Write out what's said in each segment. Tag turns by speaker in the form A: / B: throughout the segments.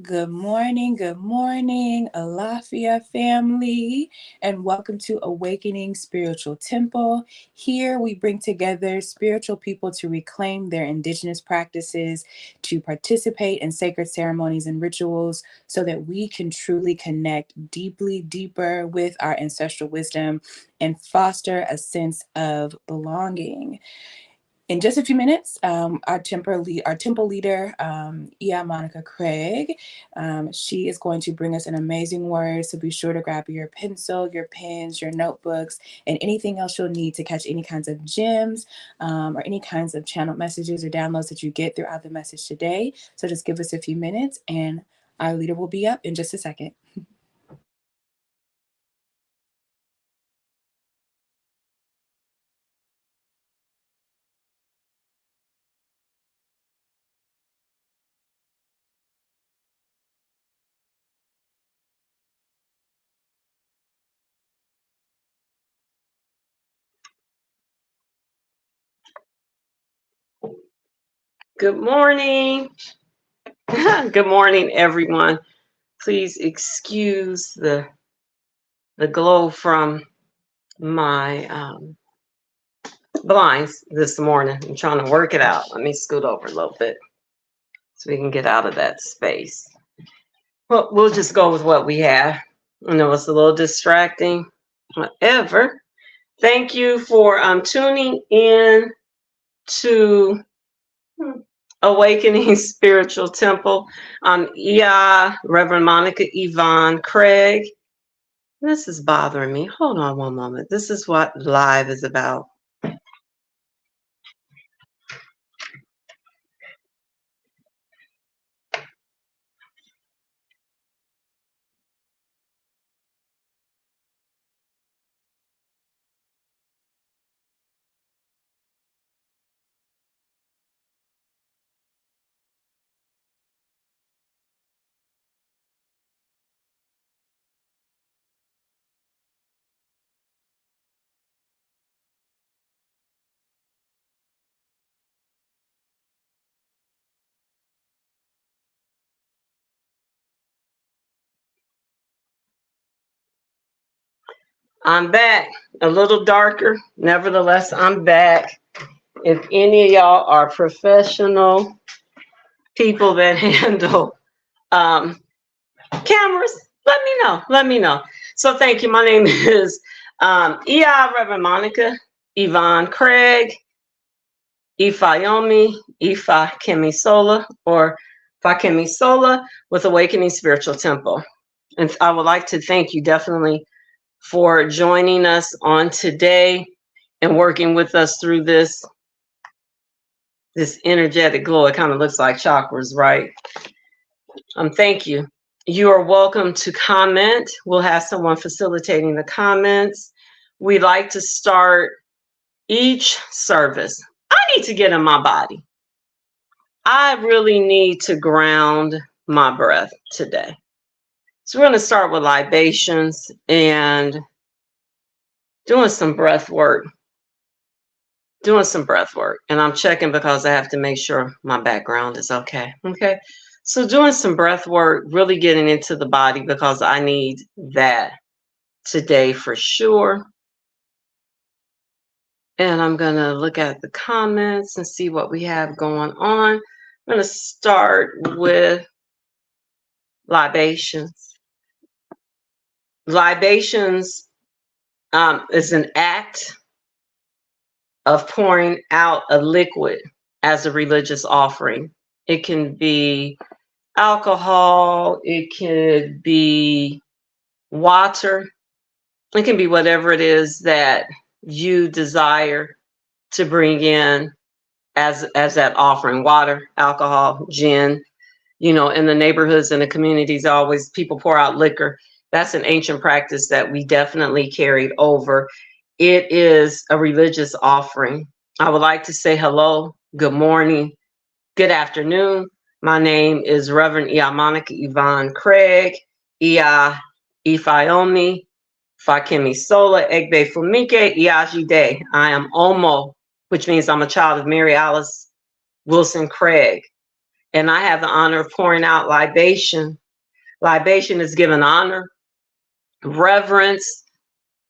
A: Good morning, Alafia family, and welcome to Awakening Spiritual Temple. Here we bring together spiritual people to reclaim their indigenous practices, to participate in sacred ceremonies and rituals, so that we can truly connect deeper with our ancestral wisdom and foster a sense of belonging. In just a few minutes, our temple leader, Ia Monica Craig, she is going to bring us an amazing word. So be sure to grab your pencil, your pens, your notebooks, and anything else you'll need to catch any kinds of gems or any kinds of channeled messages or downloads that you get throughout the message today. So just give us a few minutes, and our leader will be up in just a second.
B: Good morning. Good morning, everyone. Please excuse the glow from my blinds this morning. I'm trying to work it out. Let me scoot over a little bit so we can get out of that space. Well, we'll just go with what we have. I know it's a little distracting. Whatever. Thank you for tuning in to Awakening Spiritual Temple. I'm Reverend Monica Yvonne Craig. This is bothering me. Hold on one moment. This is what live is about. I'm back. A little darker. Nevertheless, I'm back. If any of y'all are professional people that handle cameras, let me know. Let me know. So thank you. My name is Reverend Monica Yvonne Craig, Ifayomi, Ifa Kemi Sola, or Fakemi Sola with Awakening Spiritual Temple. And I would like to thank you definitely for joining us on today and working with us through this energetic glow. It kind of looks like chakras, right? Thank you. You are welcome to comment. We'll have someone facilitating the comments. We like to start each service. I need to get in my body. I really need to ground my breath today. So we're going to start with libations and doing some breath work. And I'm checking because I have to make sure my background is okay. Okay. So doing some breath work, really getting into the body because I need that today for sure. And I'm going to look at the comments and see what we have going on. I'm going to start with libations. Libations is an act of pouring out a liquid as a religious offering. It can be alcohol, it could be water, it can be whatever it is that you desire to bring in as that offering. Water, alcohol, gin. You know, in the neighborhoods and the communities, always people pour out liquor. That's an ancient practice that we definitely carried over. It is a religious offering. I would like to say hello, good morning, good afternoon. My name is Reverend Ia Monica Yvonne Craig, Ia Ifayomi, Fakemi Sola, Egbe Fumike, Iaji Day. I am Omo, which means I'm a child of Mary Alice Wilson Craig. and I have the honor of pouring out libation. Libation is given honor, reverence,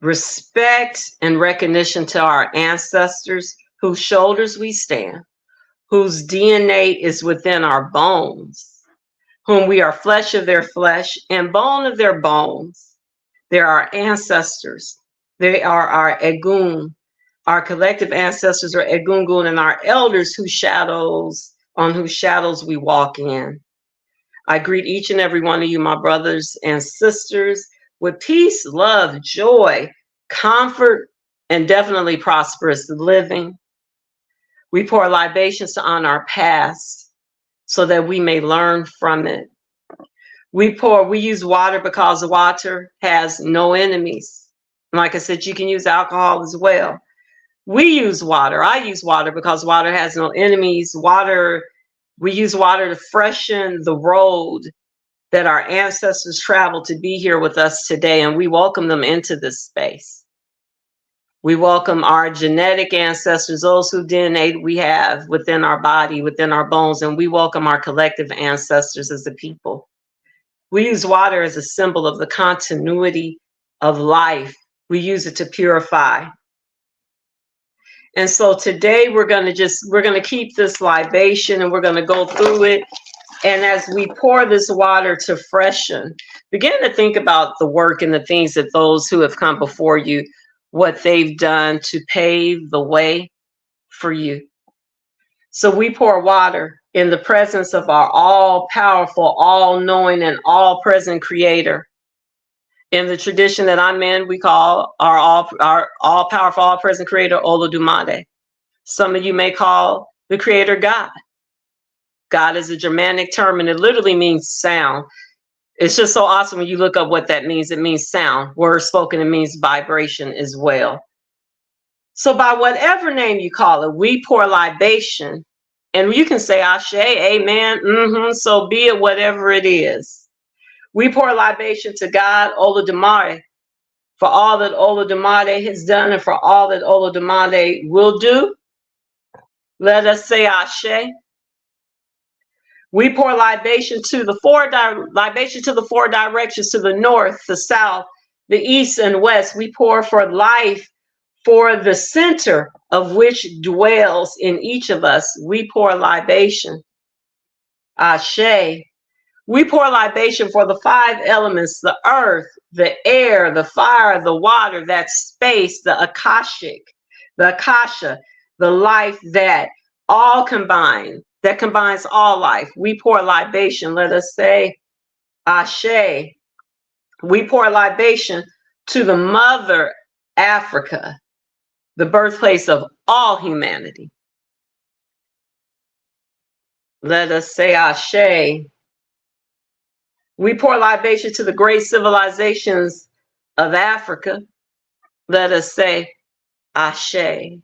B: respect, and recognition to our ancestors whose shoulders we stand, whose DNA is within our bones, whom we are flesh of their flesh and bone of their bones. They're our ancestors. They are our Egun. Our collective ancestors are Egungun, and our elders on whose shadows we walk in. I greet each and every one of you, my brothers and sisters, with peace, love, joy, comfort, and definitely prosperous living. We pour libations to honor our past so that we may learn from it. We use water because water has no enemies. Like I said, you can use alcohol as well. We use water. I use water because water has no enemies. We use water to freshen the road that our ancestors traveled to be here with us today, and we welcome them into this space. We welcome our genetic ancestors, those whose DNA we have within our body, within our bones, and we welcome our collective ancestors as a people. We use water as a symbol of the continuity of life. We use it to purify. And so today we're going to keep this libation and we're going to go through it. And as we pour this water to freshen, begin to think about the work and the things that those who have come before you, what they've done to pave the way for you. So we pour water in the presence of our all-powerful, all-knowing, and all-present Creator. In the tradition that I'm in, we call our all-powerful, all-present Creator Olodumare. Some of you may call the Creator God. God is a Germanic term, and it literally means sound. It's just so awesome when you look up what that means. It means sound. Word spoken, it means vibration as well. So by whatever name you call it, we pour libation, and you can say Ashe, Amen, so be it, whatever it is. We pour libation to God, Olodumare, for all that Olodumare has done and for all that Olodumare will do. Let us say Ashe. We pour libation to the four directions, to the north, the south, the east, and west. We pour for life, for the center of which dwells in each of us. We pour libation. Ashe. We pour libation for the five elements: the earth, the air, the fire, the water, that space, the akashic, the akasha, the life that all combine, that combines all life. We pour libation. Let us say Ashe. We pour libation to the mother Africa, the birthplace of all humanity. Let us say Ashe. We pour libation to the great civilizations of Africa. Let us say Ashe.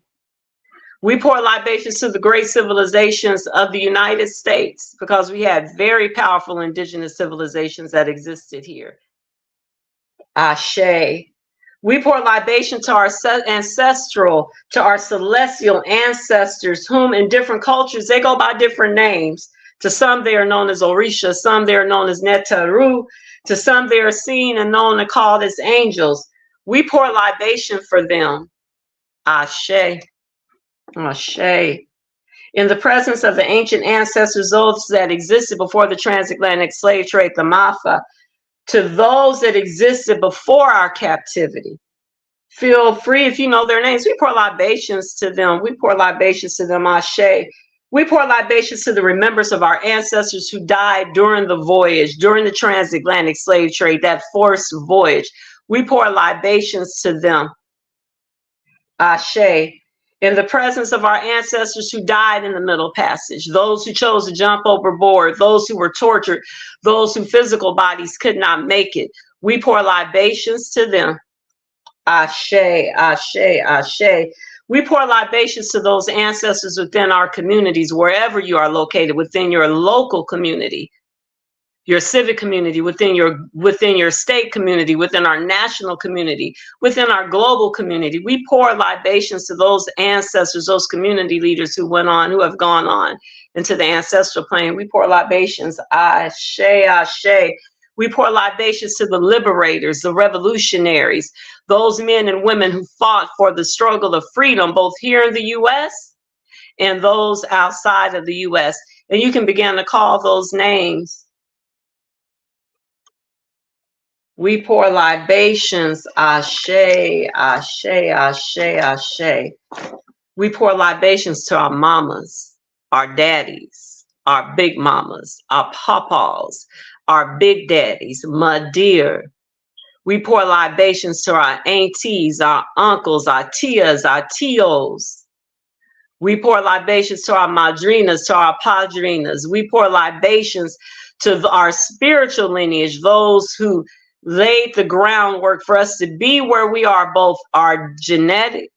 B: We pour libations to the great civilizations of the United States because we had very powerful indigenous civilizations that existed here. Ashe. We pour libation to our ancestral, to our celestial ancestors, whom in different cultures, they go by different names. To some, they are known as Orisha. Some, they are known as Netaru. To some, they are seen and known and called as angels. We pour libation for them. Ashe. Ashe. In the presence of the ancient ancestors, those that existed before the transatlantic slave trade, the Mafa, to those that existed before our captivity. Feel free, if you know their names, we pour libations to them. We pour libations to them. Ashe. We pour libations to the remembrance of our ancestors who died during the voyage, during the transatlantic slave trade, that forced voyage. We pour libations to them. Ashe. In the presence of our ancestors who died in the Middle Passage, those who chose to jump overboard, those who were tortured, those whose physical bodies could not make it, we pour libations to them. Ashe, Ashe, Ashe. We pour libations to those ancestors within our communities, wherever you are located, within your local community. your civic community, within your state community, within our national community, within our global community. We pour libations to those ancestors, those community leaders who have gone on into the ancestral plane. We pour libations, ashe, ashe. We pour libations to the liberators, the revolutionaries, those men and women who fought for the struggle of freedom, both here in the U.S. and those outside of the U.S. And you can begin to call those names. We pour libations, ashe, ashe, ashe, ashe. We pour libations to our mamas, our daddies, our big mamas, our papas, our big daddies, my dear. We pour libations to our aunties, our uncles, our tias, our tios. We pour libations to our madrinas, to our padrinas. We pour libations to our spiritual lineage, those who laid the groundwork for us to be where we are, both our genetic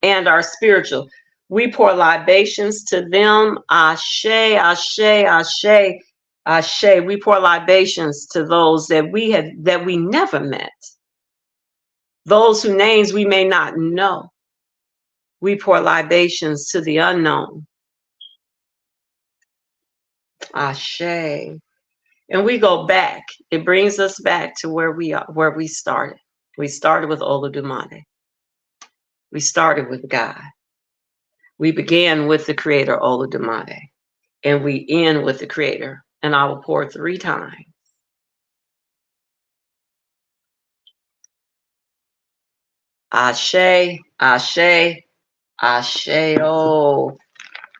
B: and our spiritual. We pour libations to them. Ashe, ashe, ashe, ashe. We pour libations to those that we never met, those whose names we may not know. We pour libations to the unknown. Ashe. And we go back. It brings us back to where we are, where we started. We started with Olodumare. We started with God. We began with the creator, Olodumare. And we end with the creator. And I will pour 3 times. Ashe, ashe, ashe. Oh,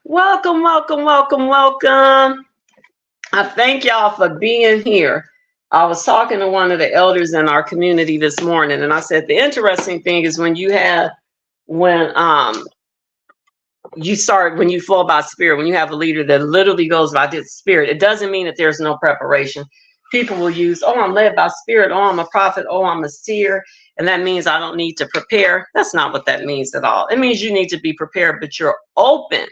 B: welcome, welcome, welcome, welcome. I thank y'all for being here. I was talking to one of the elders in our community this morning, and I said the interesting thing is when you flow by spirit, when you have a leader that literally goes by this spirit, it doesn't mean that there's no preparation. People will use, oh, I'm led by spirit, oh, I'm a prophet, oh, I'm a seer, and that means I don't need to prepare. That's not what that means at all. It means you need to be prepared, but you're open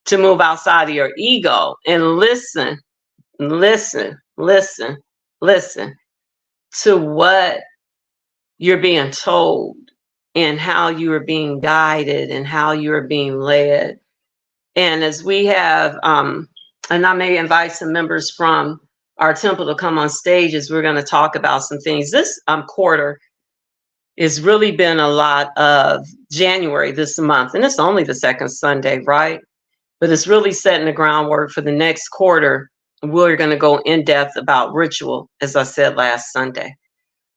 B: to move outside of your ego and listen to what you're being told and how you are being guided and how you are being led. And as we have, and I may invite some members from our temple to come on stage as we're going to talk about some things. This quarter has really been a lot of January this month, and it's only the second Sunday, right? But it's really setting the groundwork for the next quarter. We're going to go in depth about ritual, as I said last Sunday.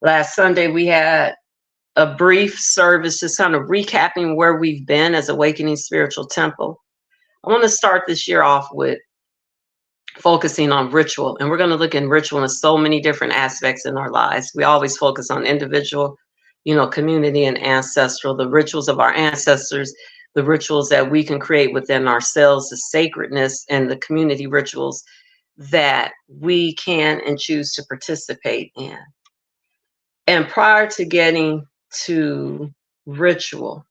B: Last Sunday, we had a brief service just kind of recapping where we've been as Awakening Spiritual Temple. I want to start this year off with focusing on ritual. And we're going to look in ritual in so many different aspects in our lives. We always focus on individual, community and ancestral, the rituals of our ancestors, the rituals that we can create within ourselves, the sacredness and the community rituals that we can and choose to participate in. And prior to getting to ritual,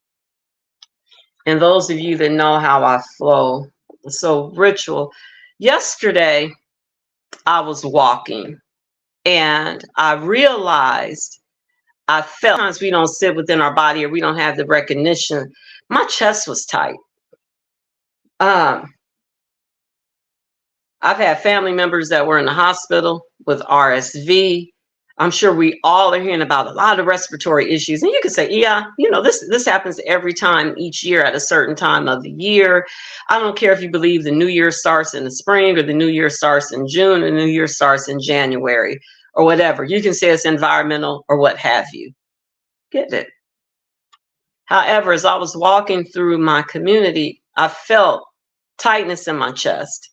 B: and those of you that know how I flow, so ritual, yesterday I was walking and I realized I felt sometimes we don't sit within our body or we don't have the recognition. My chest was tight. I've had family members that were in the hospital with RSV. I'm sure we all are hearing about a lot of respiratory issues. And you can say, yeah, this happens every time each year at a certain time of the year. I don't care if you believe the new year starts in the spring or the new year starts in June or the new year starts in January or whatever. You can say it's environmental or what have you. Get it. However, as I was walking through my community, I felt tightness in my chest.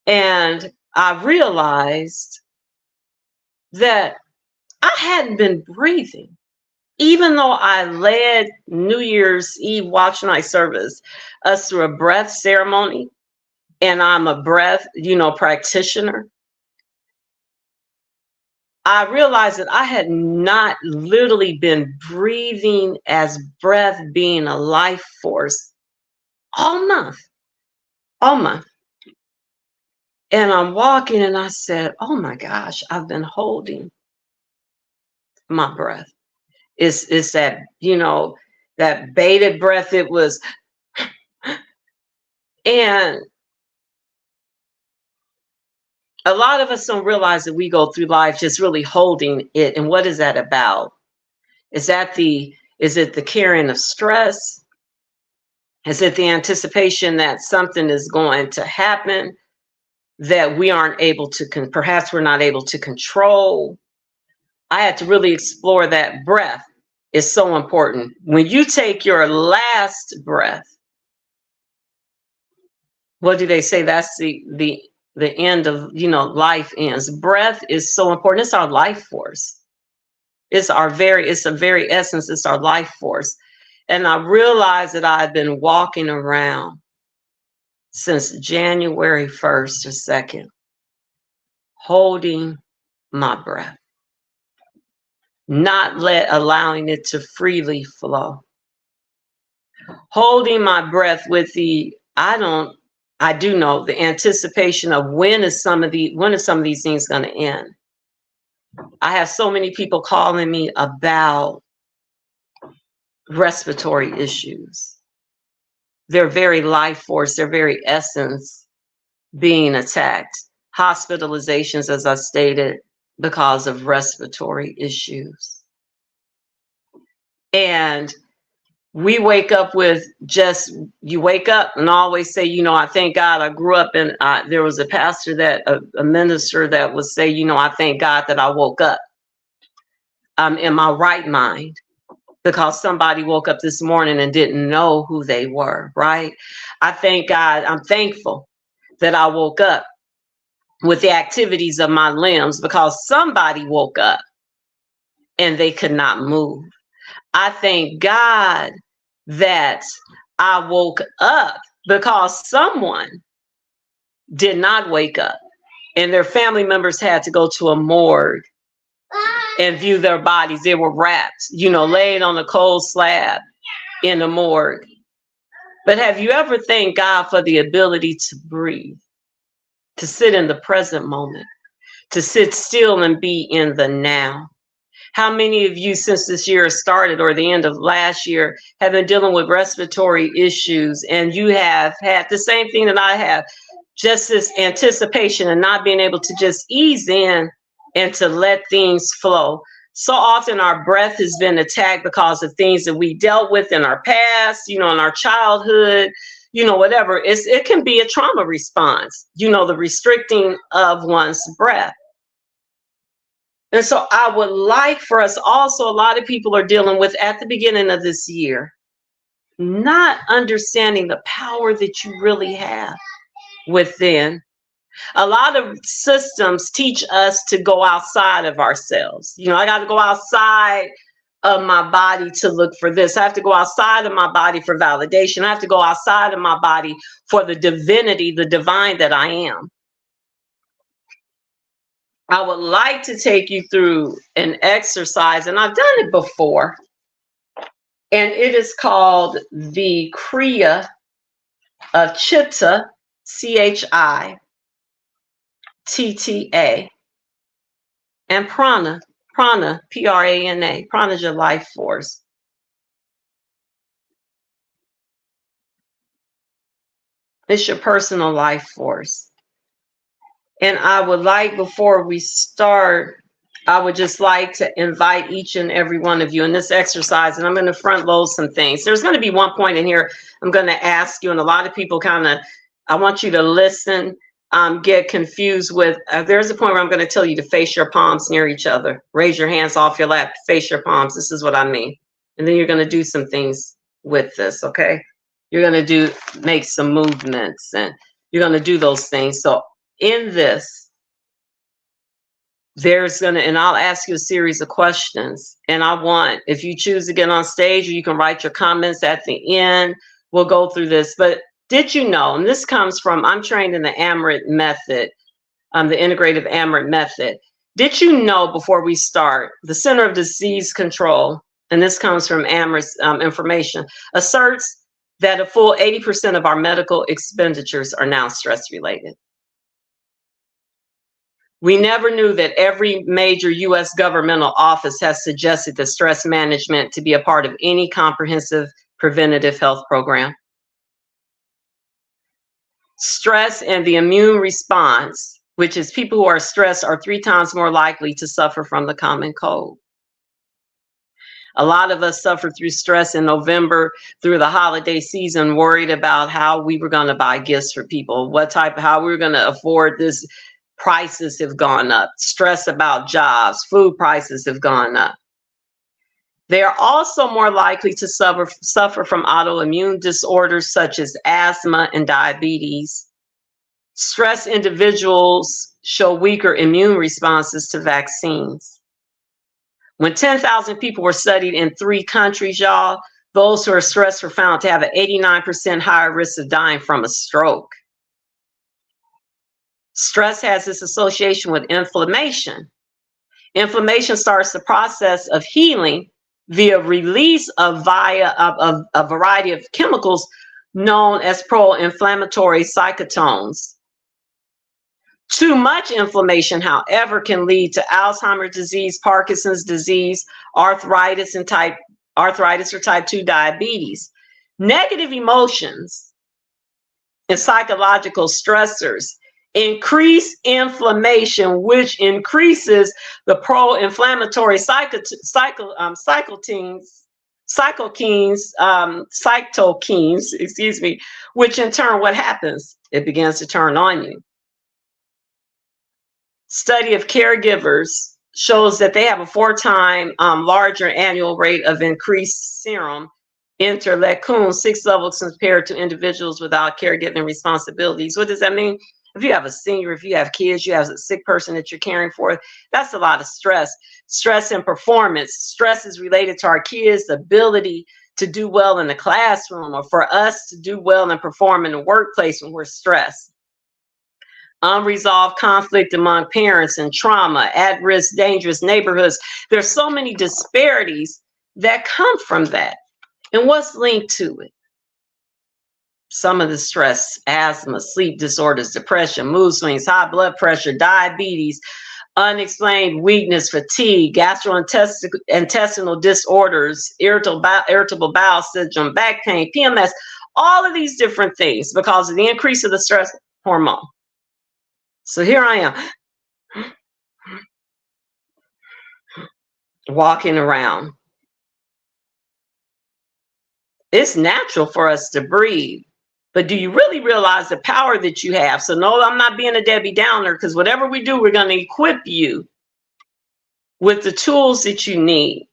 B: And I realized that I hadn't been breathing. Even though I led New Year's Eve watch night service us through a breath ceremony, and I'm a breath, practitioner, I realized that I had not literally been breathing as breath being a life force all month. And I'm walking and I said, oh my gosh, I've been holding my breath. It's that, that bated breath. It was, and a lot of us don't realize that we go through life just really holding it. And what is that about? Is it the carrying of stress? Is it the anticipation that something is going to happen that we aren't able to, perhaps we're not able to control? I had to really explore that. Breath is so important. When you take your last breath, what do they say? That's the end of, life ends. Breath is so important. It's our life force. It's the very essence. It's our life force. And I realized that I've been walking around since January 1st or 2nd, holding my breath, not allowing it to freely flow. Holding my breath with I do know the anticipation of when are some of these things going to end. I have so many people calling me about respiratory issues. Their very life force, their very essence being attacked. Hospitalizations, as I stated, because of respiratory issues. And we wake up with you wake up and always say, I thank God I grew up and there was a pastor a minister that would say, I thank God that I woke up in my right mind, because somebody woke up this morning and didn't know who they were, right? I thank God, I'm thankful that I woke up with the activities of my limbs, because somebody woke up and they could not move. I thank God that I woke up because someone did not wake up and their family members had to go to a morgue and view their bodies. They were wrapped, laid on a cold slab in a morgue. But have you ever thanked God for the ability to breathe, to sit in the present moment, to sit still and be in the now? How many of you, since this year started or the end of last year, have been dealing with respiratory issues, and you have had the same thing that I have, just this anticipation and not being able to just ease in and to let things flow? So often our breath has been attacked because of things that we dealt with in our past, in our childhood, whatever. It can be a trauma response, the restricting of one's breath. And so I would like for us also, a lot of people are dealing with at the beginning of this year, not understanding the power that you really have within. A lot of systems teach us to go outside of ourselves. I got to go outside of my body to look for this. I have to go outside of my body for validation. I have to go outside of my body for the divinity, the divine that I am. I would like to take you through an exercise, and I've done it before, and it is called the Kriya of Chitta, Chitta, and Prana, Prana, Prana, Prana is your life force. It's your personal life force. And I would like, before we start, I would just like to invite each and every one of you in this exercise, and I'm going to front load some things. There's going to be one point in here I'm going to ask you, and a lot of people I want you to listen, get confused with, there's a point where I'm going to tell you to face your palms near each other. Raise your hands off your lap, face your palms. This is what I mean. And then you're going to do some things with this, okay? You're going to make some movements, and you're going to do those things. So in this, and I'll ask you a series of questions, and if you choose to get on stage, or you can write your comments at the end, we'll go through this. But did you know, and this comes from, I'm trained in the AMRIT method, the integrative AMRIT method. Did you know, before we start, the Center of Disease Control, and this comes from AMRIT's information, asserts that a full 80% of our medical expenditures are now stress related. We never knew that every major U.S. governmental office has suggested that stress management to be a part of any comprehensive preventative health program. Stress and the immune response, which is people who are stressed are 3 times more likely to suffer from the common cold. A lot of us suffered through stress in November through the holiday season, worried about how we were going to buy gifts for people, how we were going to afford this. Prices have gone up, stress about jobs, food prices have gone up. They are also more likely to suffer from autoimmune disorders such as asthma and diabetes. Stressed individuals show weaker immune responses to vaccines. When 10,000 people were studied in 3 countries, y'all, those who are stressed were found to have an 89% higher risk of dying from a stroke. Stress has this association with inflammation. Inflammation starts the process of healing via release via a variety of chemicals known as pro-inflammatory cytokines. Too much inflammation, however, can lead to Alzheimer's disease, Parkinson's disease, arthritis or type 2 diabetes. Negative emotions and psychological stressors increase inflammation, which increases the pro-inflammatory cytokines, which in turn, what happens? It begins to turn on you. Study of caregivers shows that they have a 4-time larger annual rate of increased serum interleukin 6 levels compared to individuals without caregiving responsibilities. What does that mean? If you have a senior, if you have kids, you have a sick person that you're caring for, that's a lot of stress. Stress and performance. Stress is related to our kids' ability to do well in the classroom, or for us to do well and perform in the workplace when we're stressed. Unresolved conflict among parents and trauma, at-risk, dangerous neighborhoods. There's so many disparities that come from that. And what's linked to it? Some of the stress: asthma, sleep disorders, depression, mood swings, high blood pressure, diabetes, unexplained weakness, fatigue, gastrointestinal disorders, irritable bowel syndrome, back pain, PMS, all of these different things because of the increase of the stress hormone. So here I am, walking around. It's natural for us to breathe. But do you really realize the power that you have? So no, I'm not being a Debbie Downer, because whatever we do, we're going to equip you with the tools that you need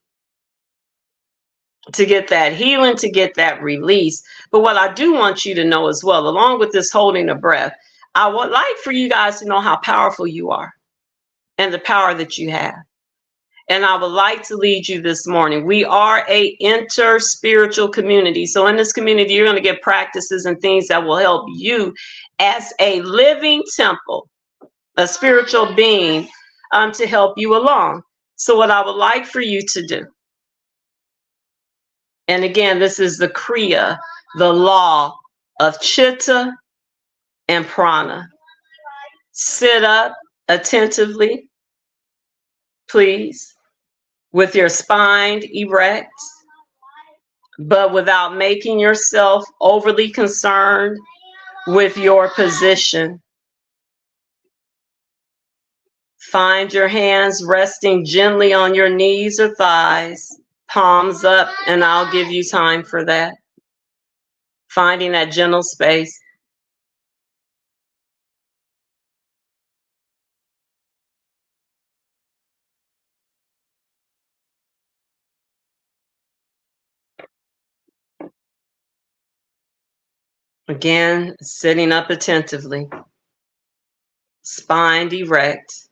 B: to get that healing, to get that release. But what I do want you to know as well, along with this holding a breath, I would like for you guys to know how powerful you are and the power that you have. And I would like to lead you this morning. We are a inter-spiritual community. So in this community, you're going to get practices and things that will help you as a living temple, a spiritual being, to help you along. So what I would like for you to do, and again, this is the Kriya, the law of Chitta and Prana. Sit up attentively, please, with your spine erect, but without making yourself overly concerned with your position. Find your hands resting gently on your knees or thighs, palms up, and I'll give you time for that. Finding that gentle space. Again, sitting up attentively, spine erect,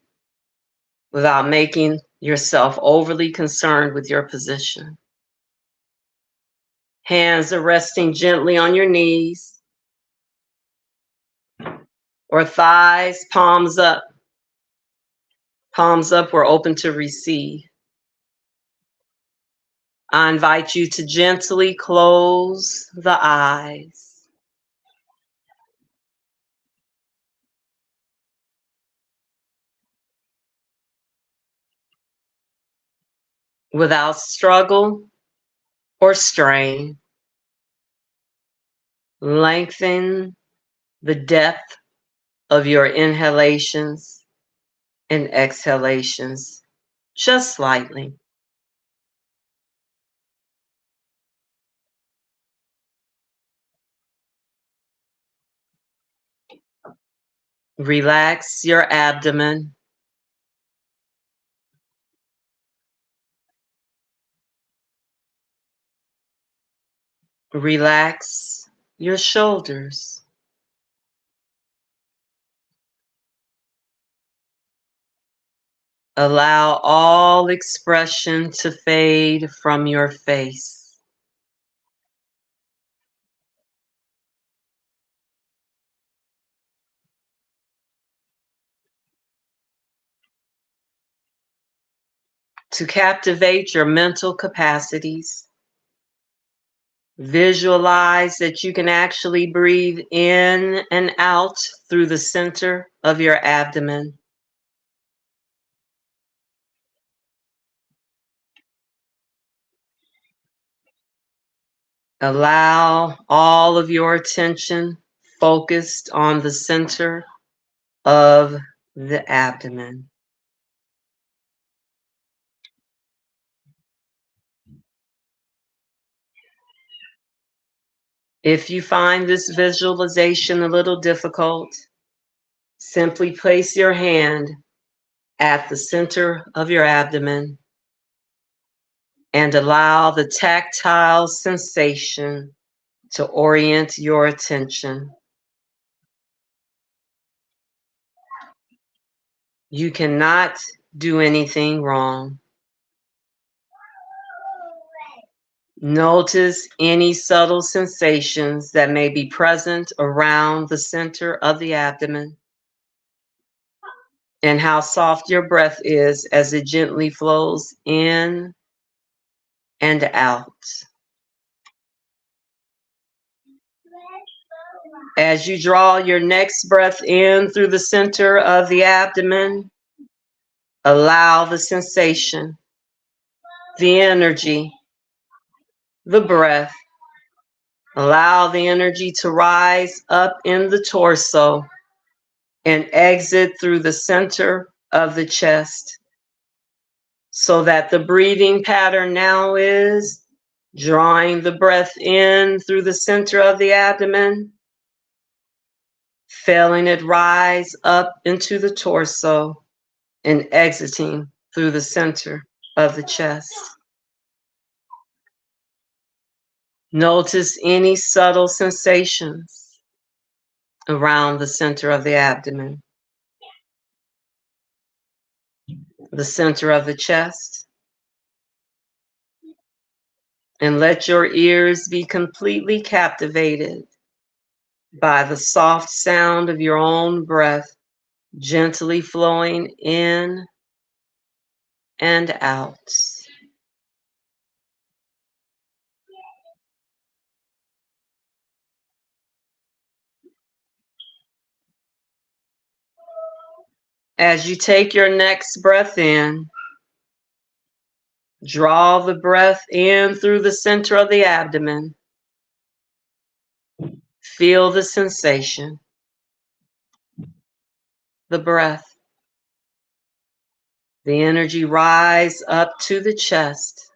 B: without making yourself overly concerned with your position. Hands are resting gently on your knees or thighs, palms up. Palms up, we're open to receive. I invite you to gently close the eyes. without struggle or strain. Lengthen the depth of your inhalations and exhalations just slightly. Relax your abdomen. Relax your shoulders. Allow all expression to fade from your face. To captivate your mental capacities, visualize that you can actually breathe in and out through the center of your abdomen. Allow all of your attention focused on the center of the abdomen. If you find this visualization a little difficult, simply place your hand at the center of your abdomen and allow the tactile sensation to orient your attention. You cannot do anything wrong. Notice any subtle sensations that may be present around the center of the abdomen and how soft your breath is as it gently flows in and out. As you draw your next breath in through the center of the abdomen, allow the sensation, the energy, the breath. Allow the energy to rise up in the torso and exit through the center of the chest, so that the breathing pattern now is drawing the breath in through the center of the abdomen, feeling it rise up into the torso, and exiting through the center of the chest. Notice any subtle sensations around the center of the abdomen, the center of the chest, and let your ears be completely captivated by the soft sound of your own breath gently flowing in and out. As you take your next breath in, draw the breath in through the center of the abdomen. Feel the sensation, the breath, the energy rise up to the chest.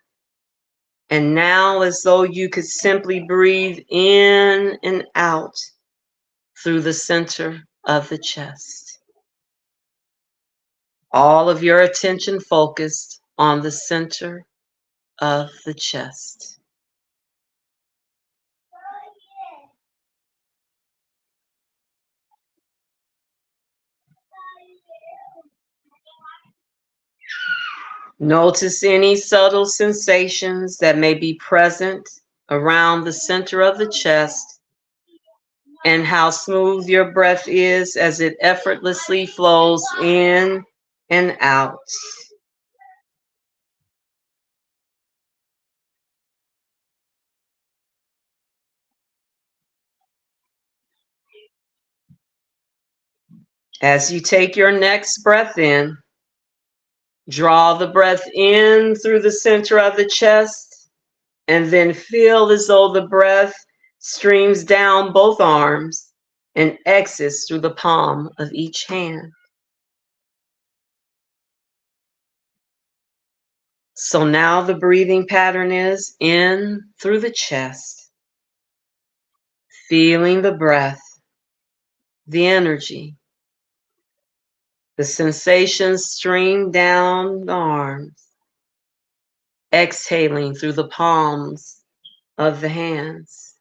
B: And now, as though you could simply breathe in and out through the center of the chest. All of your attention focused on the center of the chest. Notice any subtle sensations that may be present around the center of the chest and how smooth your breath is as it effortlessly flows in and out. As you take your next breath in, Draw the breath in through the center of the chest, and then feel as though the breath streams down both arms and exits through the palm of each hand. So now the breathing pattern is in through the chest, feeling the breath, the energy, the sensations stream down the arms, exhaling through the palms of the hands.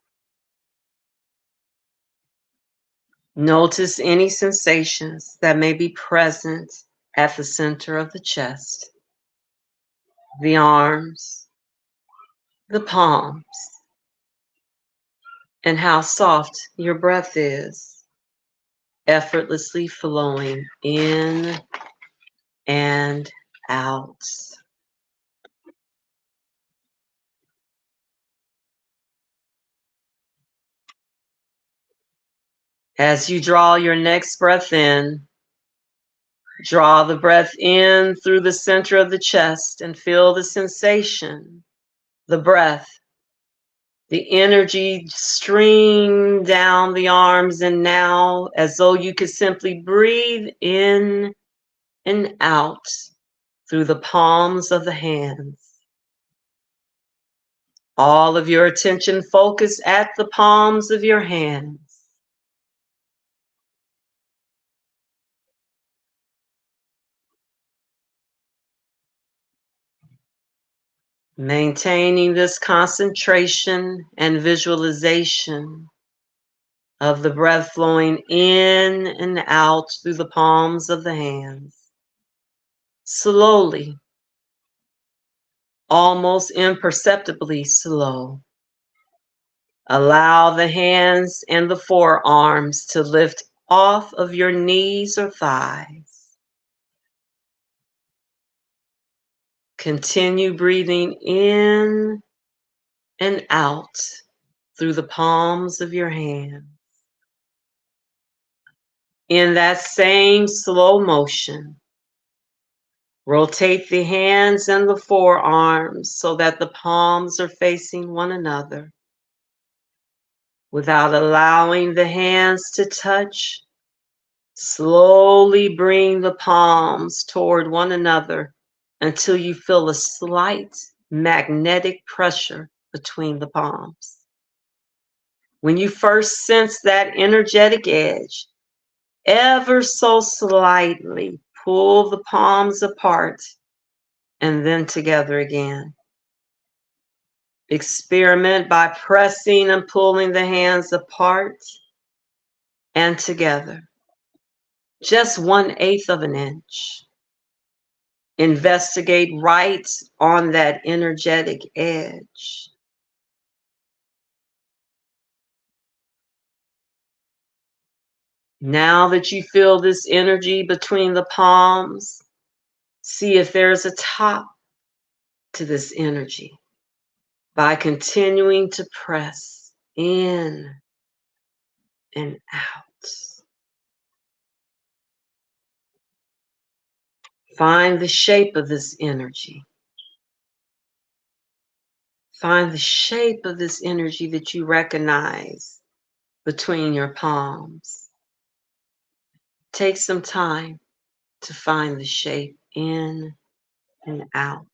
B: Notice any sensations that may be present at the center of the chest, the arms, the palms, and how soft your breath is, effortlessly flowing in and out. As you draw your next breath in, draw the breath in through the center of the chest and feel the sensation, the breath, the energy stream down the arms, and now as though you could simply breathe in and out through the palms of the hands. All of your attention focus at the palms of your hands. Maintaining this concentration and visualization of the breath flowing in and out through the palms of the hands. Slowly, almost imperceptibly slow. Allow the hands and the forearms to lift off of your knees or thighs. Continue breathing in and out through the palms of your hands. In that same slow motion, rotate the hands and the forearms so that the palms are facing one another. Without allowing the hands to touch, slowly bring the palms toward one another until you feel a slight magnetic pressure between the palms. When you first sense that energetic edge, ever so slightly pull the palms apart and then together again. Experiment by pressing and pulling the hands apart and together. Just 1/8 of an inch. Investigate right on that energetic edge. Now that you feel this energy between the palms, see if there's a top to this energy by continuing to press in and out. Find the shape of this energy. Find the shape of this energy that you recognize between your palms. Take some time to find the shape in and out.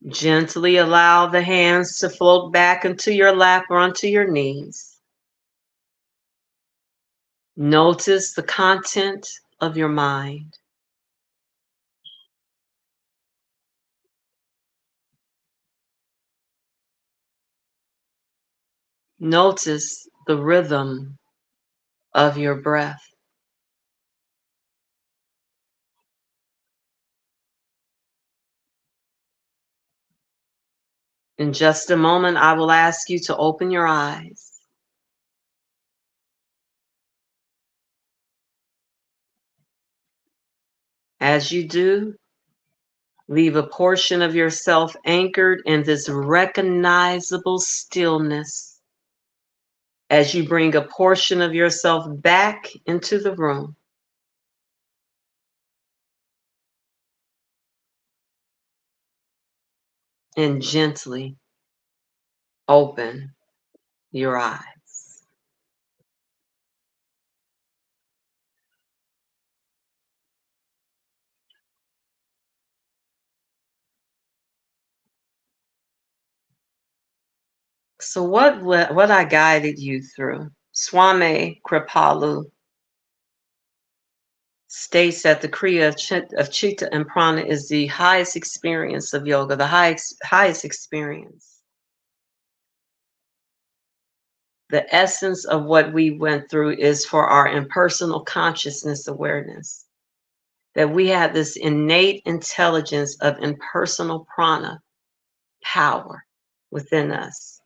B: Gently allow the hands to float back into your lap or onto your knees. Notice the content of your mind. Notice the rhythm of your breath. In just a moment, I will ask you to open your eyes. As you do, Leave a portion of yourself anchored in this recognizable stillness as you bring a portion of yourself back into the room. And gently open your eyes. So what I guided you through, Swami Kripalu states that the Kriya of Chitta and Prana is the highest experience of yoga, the highest experience. The essence of what we went through is for our impersonal consciousness awareness. That we have this innate intelligence of impersonal prana power within us.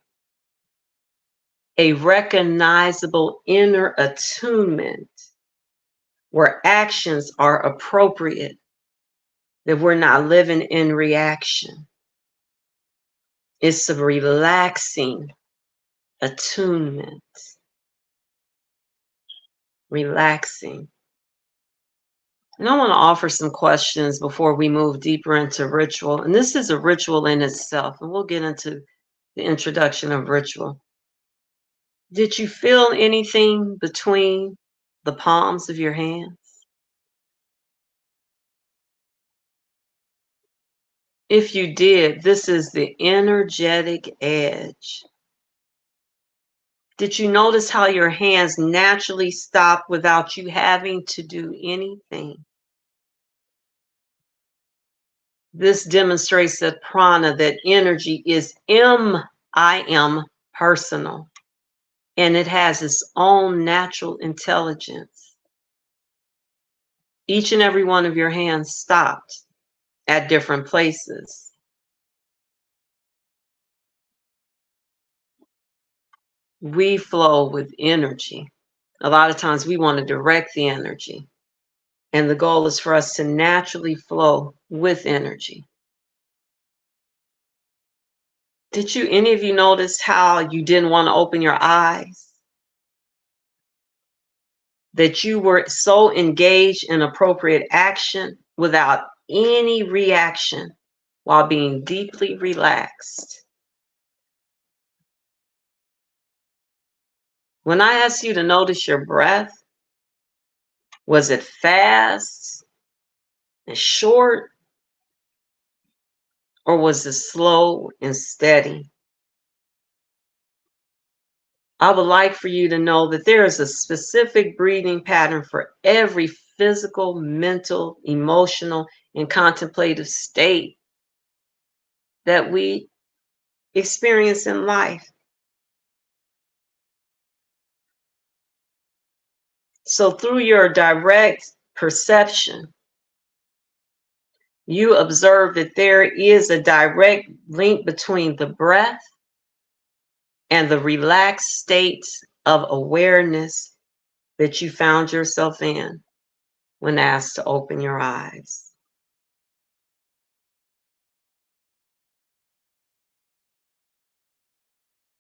B: A recognizable inner attunement where actions are appropriate, that we're not living in reaction. It's a relaxing attunement. Relaxing. And I want to offer some questions before we move deeper into ritual. And this is a ritual in itself, and we'll get into the introduction of ritual. Did you feel anything between the palms of your hands? If you did, this is the energetic edge. Did you notice how your hands naturally stop without you having to do anything? This demonstrates that prana, that energy is I am personal, and it has its own natural intelligence. Each and every one of your hands stopped at different places. We flow with energy. A lot of times we want to direct the energy, and the goal is for us to naturally flow with energy. Did any of you notice how you didn't want to open your eyes? That you were so engaged in appropriate action without any reaction while being deeply relaxed. When I asked you to notice your breath, was it fast and short, or was it slow and steady? I would like for you to know that there is a specific breathing pattern for every physical, mental, emotional, and contemplative state that we experience in life. So through your direct perception, you observe that there is a direct link between the breath and the relaxed state of awareness that you found yourself in when asked to open your eyes.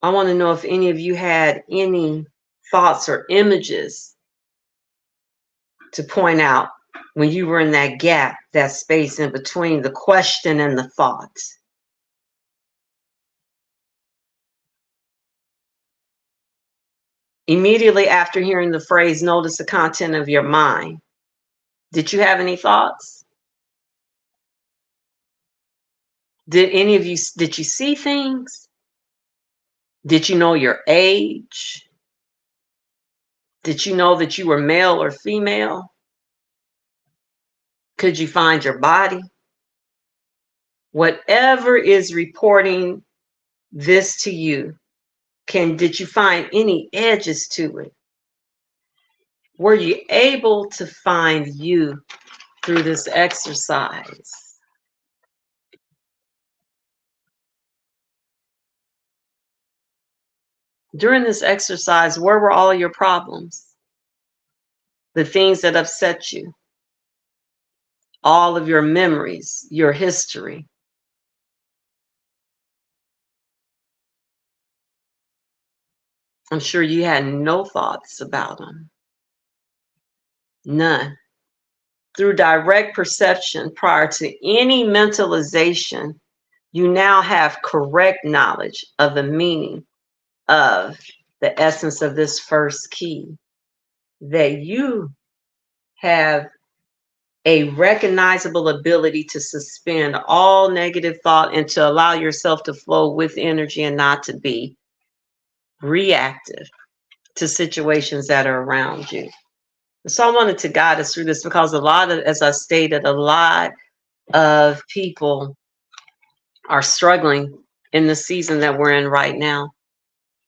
B: I want to know if any of you had any thoughts or images to point out when you were in that gap, that space in between the question and the thought. Immediately after hearing the phrase, notice the content of your mind, did you have any thoughts? Did you see things? Did you know your age? Did you know that you were male or female? Could you find your body? Whatever is reporting this to you, did you find any edges to it? Were you able to find you through this exercise? During this exercise, where were all your problems? The things that upset you? all of your memories, your history. I'm sure you had no thoughts about them. None. Through direct perception prior to any mentalization, you now have correct knowledge of the meaning of the essence of this first key, that you have a recognizable ability to suspend all negative thought and to allow yourself to flow with energy and not to be reactive to situations that are around you. So I wanted to guide us through this because a lot of, as I stated, a lot of people are struggling in the season that we're in right now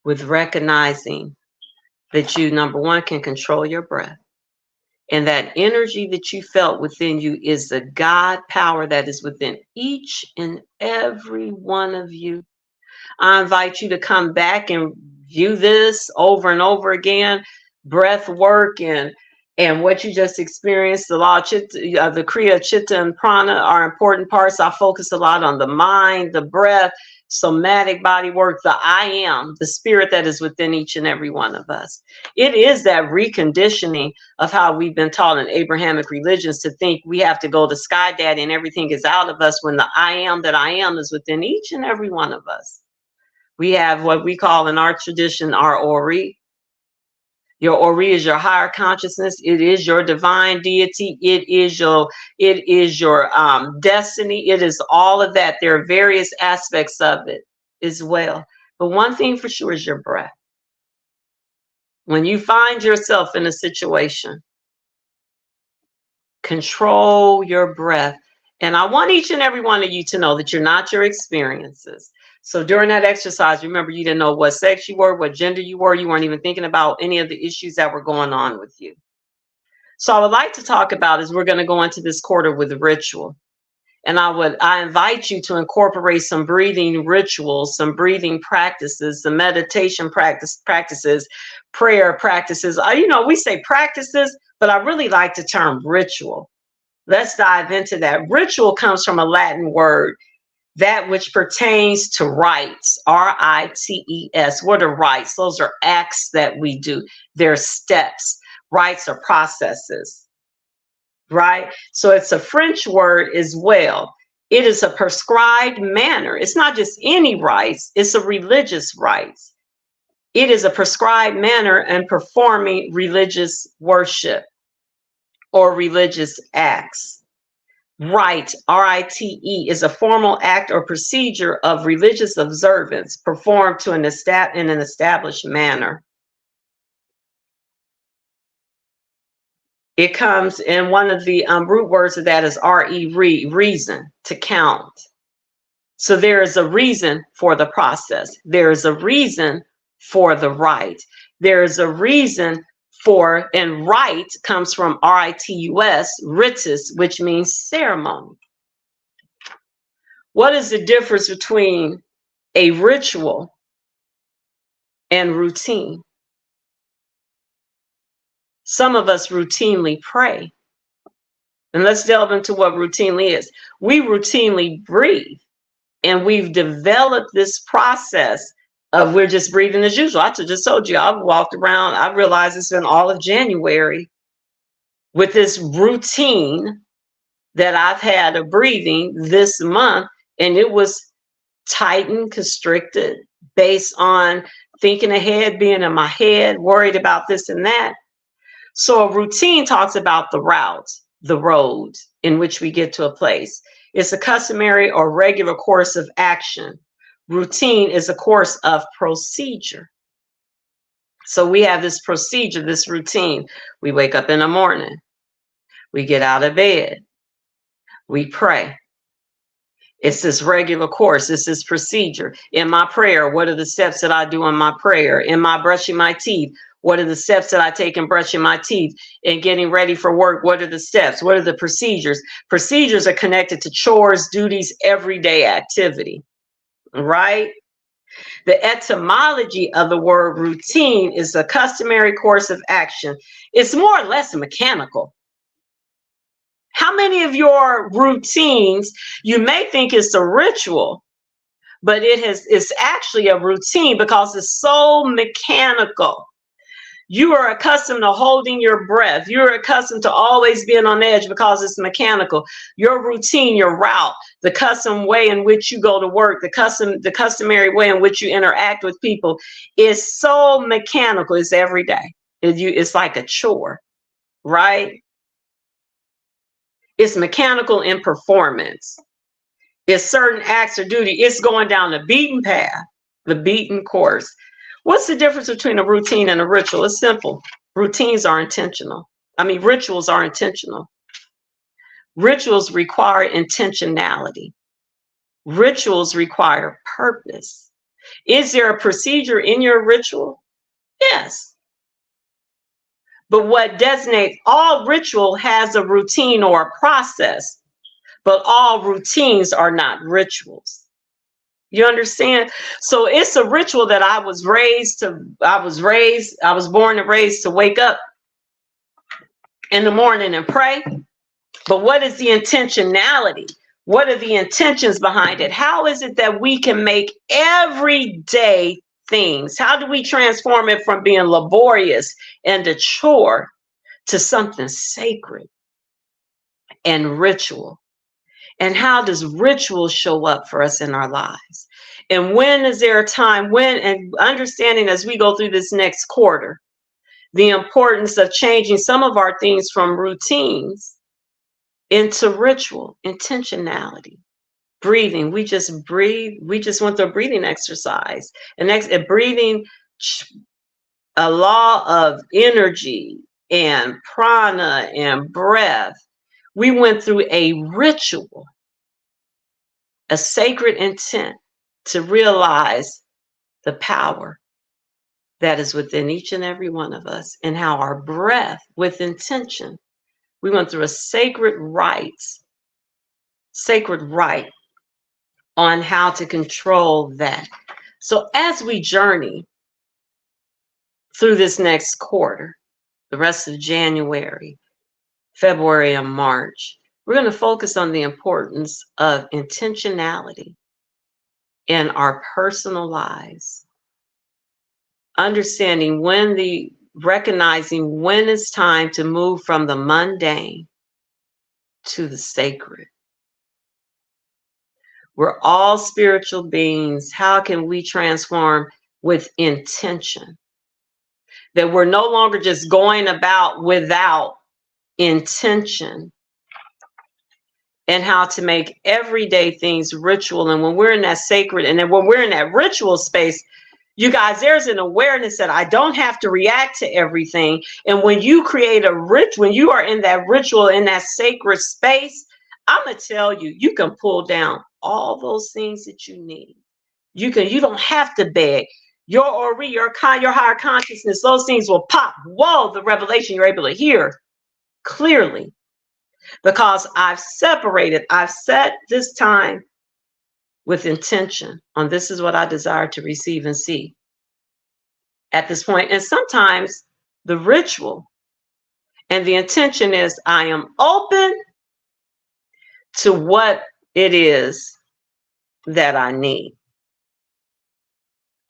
B: with recognizing that you, number one, can control your breath. And that energy that you felt within you is the God power that is within each and every one of you. I invite you to come back and view this over and over again, breath work and what you just experienced. The law of Chitta, the Kriya, Chitta, and Prana are important parts. I focus a lot on the mind, the breath, somatic body work, the I am, the spirit that is within each and every one of us. It is that reconditioning of how we've been taught in Abrahamic religions to think we have to go to Sky Daddy and everything is out of us, when the I am that I am is within each and every one of us. We have what we call in our tradition our Ori. Your Ori is your higher consciousness. It is your divine deity. It is your destiny. It is all of that. There are various aspects of it as well. But one thing for sure is your breath. When you find yourself in a situation, control your breath. And I want each and every one of you to know that you're not your experiences. So during that exercise, remember, you didn't know what sex you were, what gender you were. You weren't even thinking about any of the issues that were going on with you. So I would like to talk about, as we're going to go into this quarter with ritual. And I invite you to incorporate some breathing rituals, some breathing practices, some meditation practices, prayer practices. We say practices, but I really like the term ritual. Let's dive into that. Ritual comes from a Latin word, that which pertains to rites, R-I-T-E-S. What are rites? Those are acts that we do. They're steps. Rites are processes, right? So it's a French word as well. It is a prescribed manner. It's not just any rites, it's a religious rites. It is a prescribed manner in performing religious worship or religious acts. Rite, R-I-T-E, is a formal act or procedure of religious observance performed in an established manner. It comes in one of the root words of that is reason, to count. So there is a reason for the process. There is a reason for the rite. There is a reason for, and rite comes from R-I-T-U-S, ritus, which means ceremony. What is the difference between a ritual and routine? Some of us routinely pray. And let's delve into what routinely is. We routinely breathe. And we've developed this process of we're just breathing as usual. I just told you, I've walked around. I realized it's been all of January with this routine that I've had of breathing this month. And it was tightened, constricted, based on thinking ahead, being in my head, worried about this and that. So a routine talks about the route, the road in which we get to a place. It's a customary or regular course of action. Routine is a course of procedure. So we have this procedure, this routine. We wake up in the morning. We get out of bed. We pray. It's this regular course. It's this procedure. In my prayer, what are the steps that I do in my prayer? In my brushing my teeth, what are the steps that I take in brushing my teeth? In getting ready for work, what are the steps? What are the procedures? Procedures are connected to chores, duties, everyday activity, right? The etymology of the word routine is a customary course of action. It's more or less mechanical. How many of your routines, you may think it's a ritual, but it's actually a routine because it's so mechanical. You are accustomed to holding your breath. You're accustomed to always being on edge because it's mechanical. Your routine, your route, the custom way in which you go to work, the customary way in which you interact with people is so mechanical. It's every day. It's like a chore, right? It's mechanical in performance. It's certain acts or duty. It's going down the beaten path, the beaten course. What's the difference between a routine and a ritual? It's simple. Routines are intentional. Rituals are intentional. Rituals require intentionality. Rituals require purpose. Is there a procedure in your ritual? Yes. But what designates all ritual has a routine or a process, but all routines are not rituals. You understand? So it's a ritual that I was born and raised to wake up in the morning and pray. But what is the intentionality? What are the intentions behind it? How is it that we can make everyday things? How do we transform it from being laborious and a chore to something sacred and ritual? And how does ritual show up for us in our lives? And when is there a time when, and understanding as we go through this next quarter, the importance of changing some of our things from routines into ritual, intentionality, breathing. We just breathe. We just went through a breathing exercise. And next, breathing, a law of energy and prana and breath. We went through a ritual, a sacred intent to realize the power that is within each and every one of us, and how our breath with intention, we went through a sacred rite on how to control that. So as we journey through this next quarter, the rest of January, February, and March, we're going to focus on the importance of intentionality in our personal lives. Recognizing when it's time to move from the mundane to the sacred. We're all spiritual beings. How can we transform with intention? That we're no longer just going about without intention, and how to make everyday things ritual. And when we're in that sacred, and then when we're in that ritual space, you guys, there's an awareness that I don't have to react to everything. And when you create when you are in that ritual, in that sacred space, I'm gonna tell you, you can pull down all those things that you need. You don't have to beg. Your higher consciousness, those things will pop. Whoa, the revelation you're able to hear clearly. Because I've set this time with intention on this is what I desire to receive and see at this point. And sometimes the ritual and the intention is I am open to what it is that I need.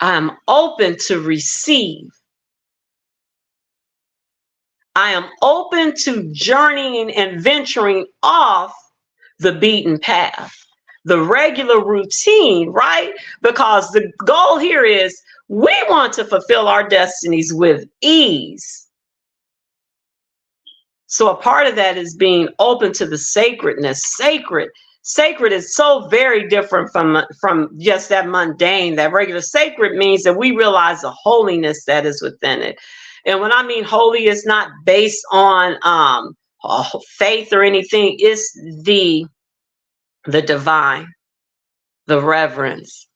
B: I'm open to receive. I am open to journeying and venturing off the beaten path, the regular routine, right? Because the goal here is we want to fulfill our destinies with ease. So a part of that is being open to the sacredness. Sacred is so very different from just that mundane, that regular. Sacred means that we realize the holiness that is within it. And when I mean holy, it's not based on faith or anything. It's the divine, the reverence,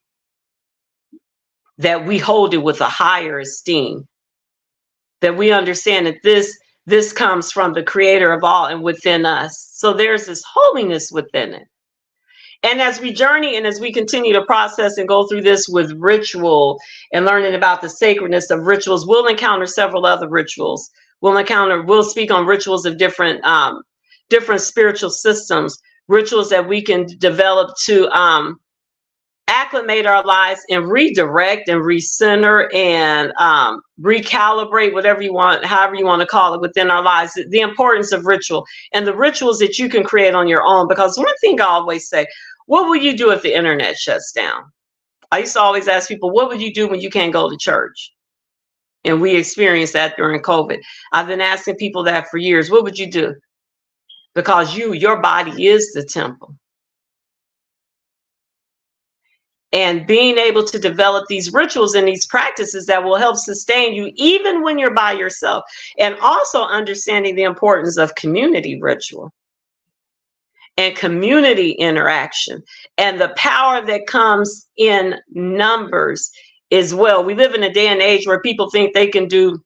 B: that we hold it with a higher esteem, that we understand that this comes from the creator of all and within us. So there's this holiness within it. And as we journey and as we continue to process and go through this with ritual and learning about the sacredness of rituals, we'll encounter several other rituals. We'll speak on rituals of different different spiritual systems, rituals that we can develop to acclimate our lives and redirect and recenter and recalibrate, whatever you want, however you want to call it, within our lives. The importance of ritual and the rituals that you can create on your own. Because one thing I always say, what will you do if the internet shuts down? I used to always ask people, what would you do when you can't go to church? And we experienced that during COVID. I've been asking people that for years. What would you do? Because your body is the temple. And being able to develop these rituals and these practices that will help sustain you even when you're by yourself. And also understanding the importance of community ritual and community interaction and the power that comes in numbers as well. We live in a day and age where people think they can do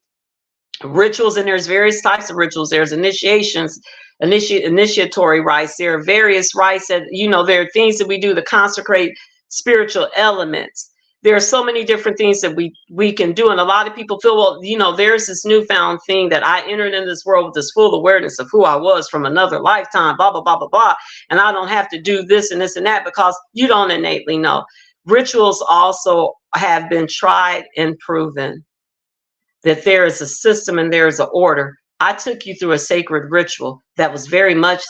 B: rituals, and there's various types of rituals. There's initiations, initiatory rites. There are various rites that, there are things that we do to consecrate spiritual elements. There are so many different things that we can do. And a lot of people feel, well, there's this newfound thing that I entered in this world with this full awareness of who I was from another lifetime, blah, blah, blah, blah, blah. And I don't have to do this and this and that, because you don't innately know. Rituals also have been tried and proven that there is a system and there is an order. I took you through a sacred ritual that was very much,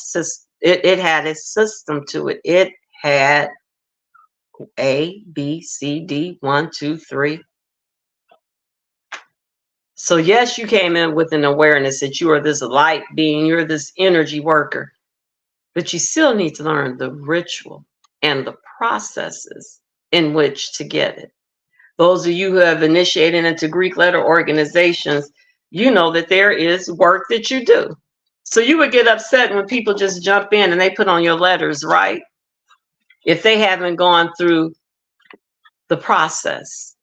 B: it had a system to it. It had A, B, C, D, 1, 2, 3. So yes, you came in with an awareness that you are this light being, you're this energy worker, but you still need to learn the ritual and the processes in which to get it. Those of you who have initiated into Greek letter organizations, you know that there is work that you do. So you would get upset when people just jump in and they put on your letters, right? If they haven't gone through the process.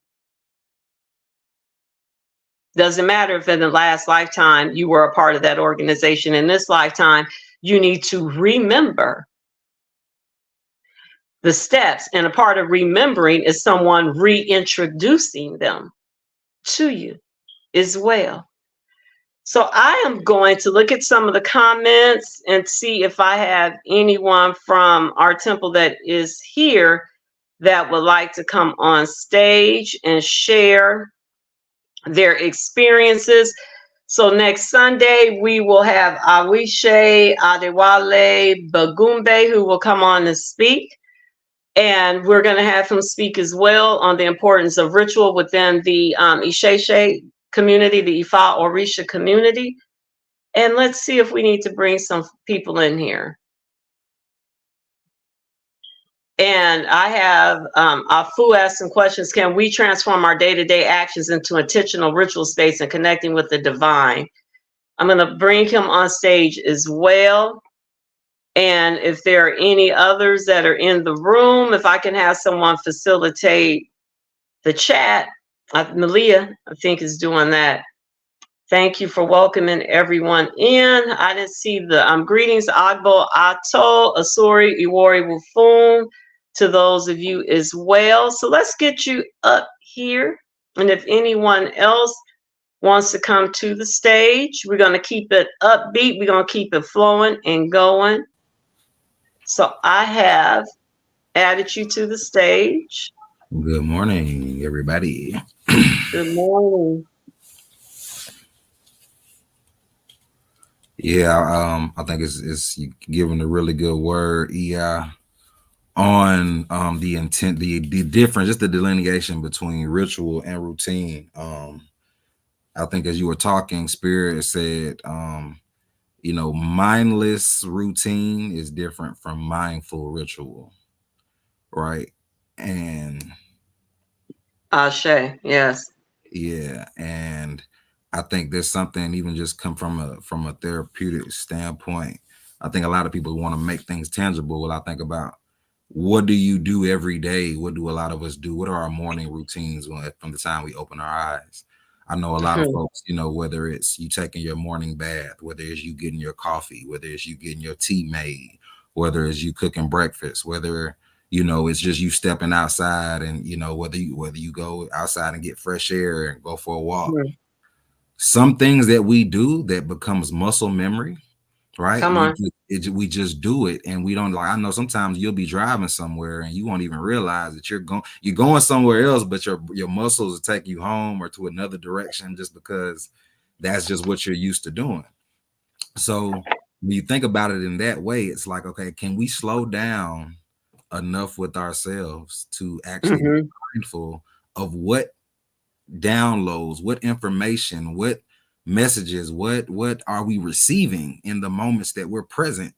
B: Doesn't matter if in the last lifetime you were a part of that organization. In this lifetime, you need to remember the steps. And a part of remembering is someone reintroducing them to you as well. So I am going to look at some of the comments and see if I have anyone from our temple that is here that would like to come on stage and share their experiences. So next Sunday, we will have Awishe Adewale Bagumbe, who will come on and speak. And we're going to have him speak as well on the importance of ritual within the Isheshe community, the Ifa Orisha community. And let's see if we need to bring some people in here. And I have Afu asked some questions. Can we transform our day-to-day actions into intentional ritual states and connecting with the divine? I'm going to bring him on stage as well. And if there are any others that are in the room, if I can have someone facilitate the chat. Malia, I think, is doing that. Thank you for welcoming everyone in. I didn't see the greetings, Agbo, Ato, Asuri, Iwori, Wufun, to those of you as well. So let's get you up here. And if anyone else wants to come to the stage, we're going to keep it upbeat. We're going to keep it flowing and going. So I have added you to the stage.
C: Good morning, everybody.
B: Good morning.
C: Yeah, I think it's giving a really good word, on the intent, the difference, just the delineation between ritual and routine. I think as you were talking, Spirit said, mindless routine is different from mindful ritual, right? And
B: Ashe, yes.
C: Yeah, and I think there's something even just come from a therapeutic standpoint. I think a lot of people want to make things tangible. Well, I think about, what do you do every day? What do a lot of us do? What are our morning routines from the time we open our eyes? I know a lot of folks, whether it's you taking your morning bath, whether it's you getting your coffee, whether it's you getting your tea made, whether it's you cooking breakfast, whether it's just you stepping outside and, whether you go outside and get fresh air and go for a walk. Mm-hmm. Some things that we do that becomes muscle memory, right?
B: Come on.
C: we just do it, and we don't, like, I know sometimes you'll be driving somewhere and you won't even realize that you're going somewhere else, but your muscles will take you home or to another direction just because that's just what you're used to doing. So when you think about it in that way, it's like, okay, can we slow down enough with ourselves to actually be mindful of what downloads, what information, what messages, what are we receiving in the moments that we're present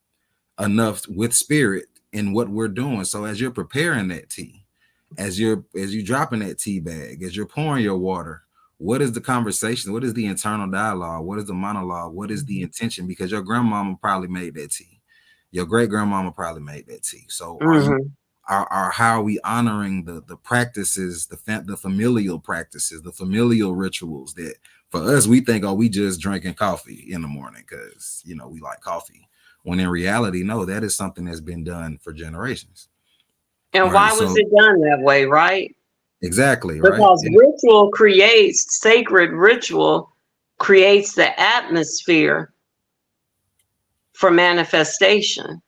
C: enough with spirit in what we're doing. So as you're preparing that tea, as you dropping that tea bag, as you're pouring your water, what is the conversation? What is the internal dialogue? What is the monologue? What is the intention? Because your grandmama probably made that tea. Your great grandmama probably made that tea. So how are we honoring the practices, the familial practices, the familial rituals that for us, we think, oh, we just drinking coffee in the morning because, you know, we like coffee. When in reality, no, that is something that's been done for generations.
B: And why was it done that way, right?
C: Exactly,
B: right? Because ritual creates, sacred ritual creates the atmosphere for manifestation.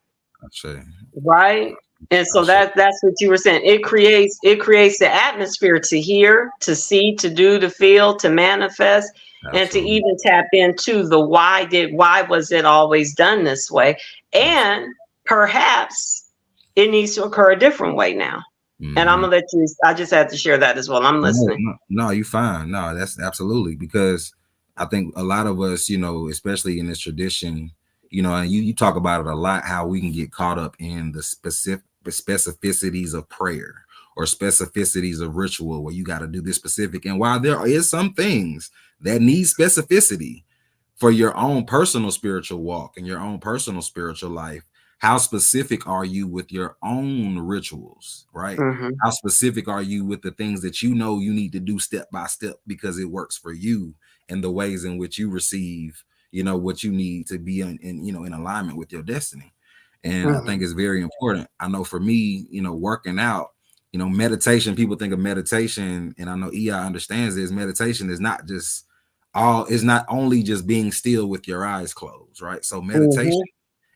B: Right? And so that's what you were saying. It creates the atmosphere to hear, to see, to do, to feel, to manifest. Absolutely. And to even tap into the why was it always done this way? And perhaps it needs to occur a different way now. And I'm gonna let you, I just had to share that as well. I'm listening.
C: No, you're fine. No, that's absolutely, because I think a lot of us, you know, especially in this tradition, you know, and you talk about it a lot, how we can get caught up in the specificities of prayer or specificities of ritual where you got to do this specific. And while there is some things that need specificity for your own personal spiritual walk and your own personal spiritual life, how specific are you with your own rituals, right? How specific are you with the things that you know you need to do step by step because it works for you and the ways in which you receive, you know, what you need to be in you know, in alignment with your destiny. And I think it's very important. I know for me, you know, working out, you know, meditation, people think of meditation, and I know EI understands this. Meditation is not just it's not only just being still with your eyes closed, right? So meditation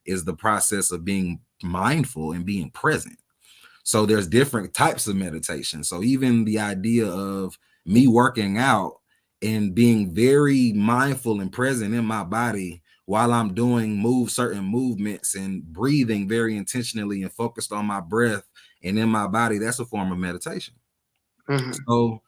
C: is the process of being mindful and being present. So there's different types of meditation. So even the idea of me working out and being very mindful and present in my body while I'm doing certain movements and breathing very intentionally and focused on my breath and in my body, that's a form of meditation. So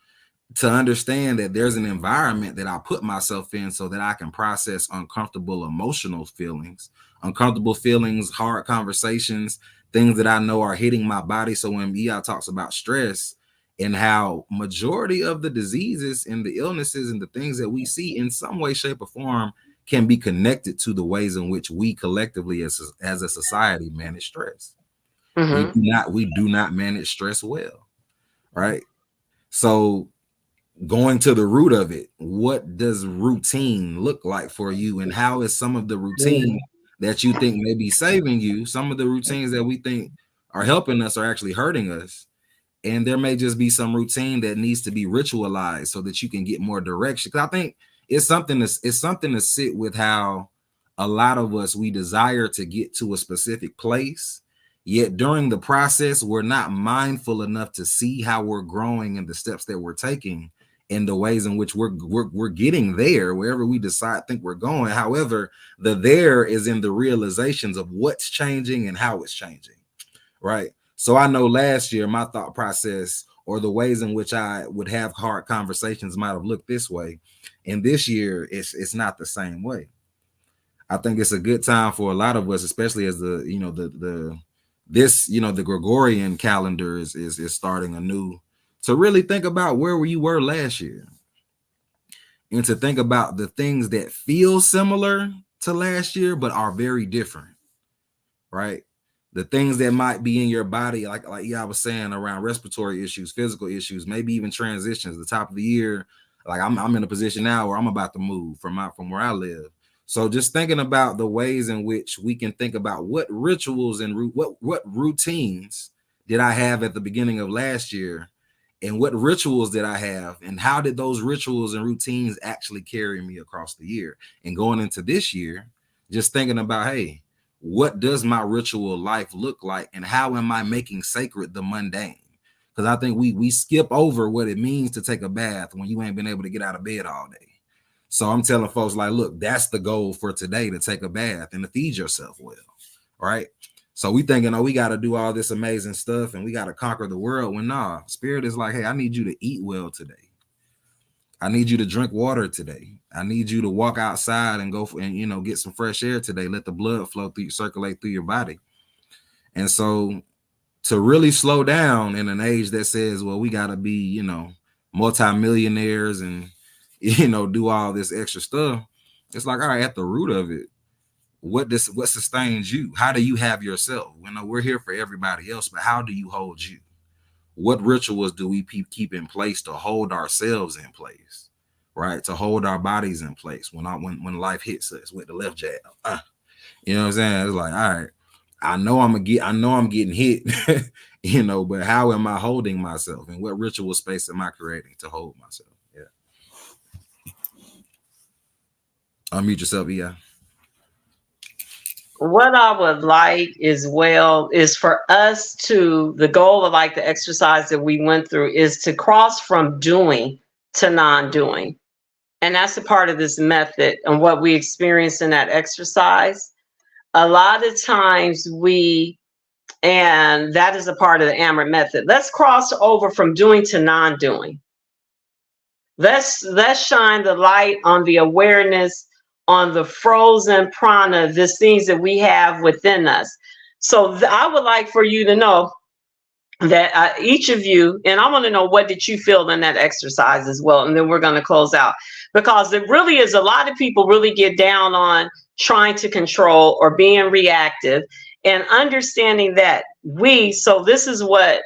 C: to understand that there's an environment that I put myself in so that I can process uncomfortable emotional feelings, hard conversations, things that I know are hitting my body. So when EI talks about stress and how majority of the diseases and the illnesses and the things that we see in some way, shape, or form can be connected to the ways in which we collectively as a society manage stress. We do not manage stress well, right? So going to the root of it, what does routine look like for you, and how is some of the routine that you think may be saving you, some of the routines that we think are helping us are actually hurting us? And there may just be some routine that needs to be ritualized so that you can get more direction. Because I think it's something to sit with, how a lot of us, we desire to get to a specific place, yet during the process, we're not mindful enough to see how we're growing and the steps that we're taking in the ways in which we're getting there, wherever we think we're going. However, the there is in the realizations of what's changing and how it's changing, right? So I know last year my thought process or the ways in which I would have hard conversations might have looked this way, and this year it's not the same way. I think it's a good time for a lot of us, especially as the Gregorian calendar is starting anew, to really think about where you were last year, and to think about the things that feel similar to last year but are very different, right? The things that might be in your body, like I was saying, around respiratory issues, physical issues, maybe even transitions. The top of the year, like I'm in a position now where I'm about to move from where I live. So just thinking about the ways in which we can think about what rituals and what routines did I have at the beginning of last year, and what rituals did I have, and how did those rituals and routines actually carry me across the year? And going into this year, just thinking about, hey, what does my ritual life look like, and how am I making sacred the mundane? Because I think we skip over what it means to take a bath when you ain't been able to get out of bed all day. So I'm telling folks, like, look, that's the goal for today, to take a bath and to feed yourself well, right? So we thinking, oh, we got to do all this amazing stuff and we got to conquer the world. When nah, Spirit is like, hey, I need you to eat well today. I need you to drink water today. I need you to walk outside and go and get some fresh air today. Let the blood flow through, circulate through your body. And so to really slow down in an age that says, well, we got to be, multimillionaires and, do all this extra stuff. It's like, all right, at the root of it, what sustains you? How do you have yourself? We're here for everybody else, but how do you hold you? What rituals do we keep in place to hold ourselves in place, right? To hold our bodies in place when life hits us with the left jab. You know what I'm saying? It's like, all right, I know I'm getting hit, but how am I holding myself? And what ritual space am I creating to hold myself? Yeah. Unmute yourself, yeah.
B: What I would like as well is for us the goal of like the exercise that we went through is to cross from doing to non-doing. And that's a part of this method and what we experience in that exercise. A lot of times and that is a part of the AMRIT method. Let's cross over from doing to non-doing. Let's shine the light on the awareness on the frozen prana, these things that we have within us. So I would like for you to know that each of you, and I want to know, what did you feel in that exercise as well? And then we're going to close out, because it really is, a lot of people really get down on trying to control or being reactive, and understanding that so this is what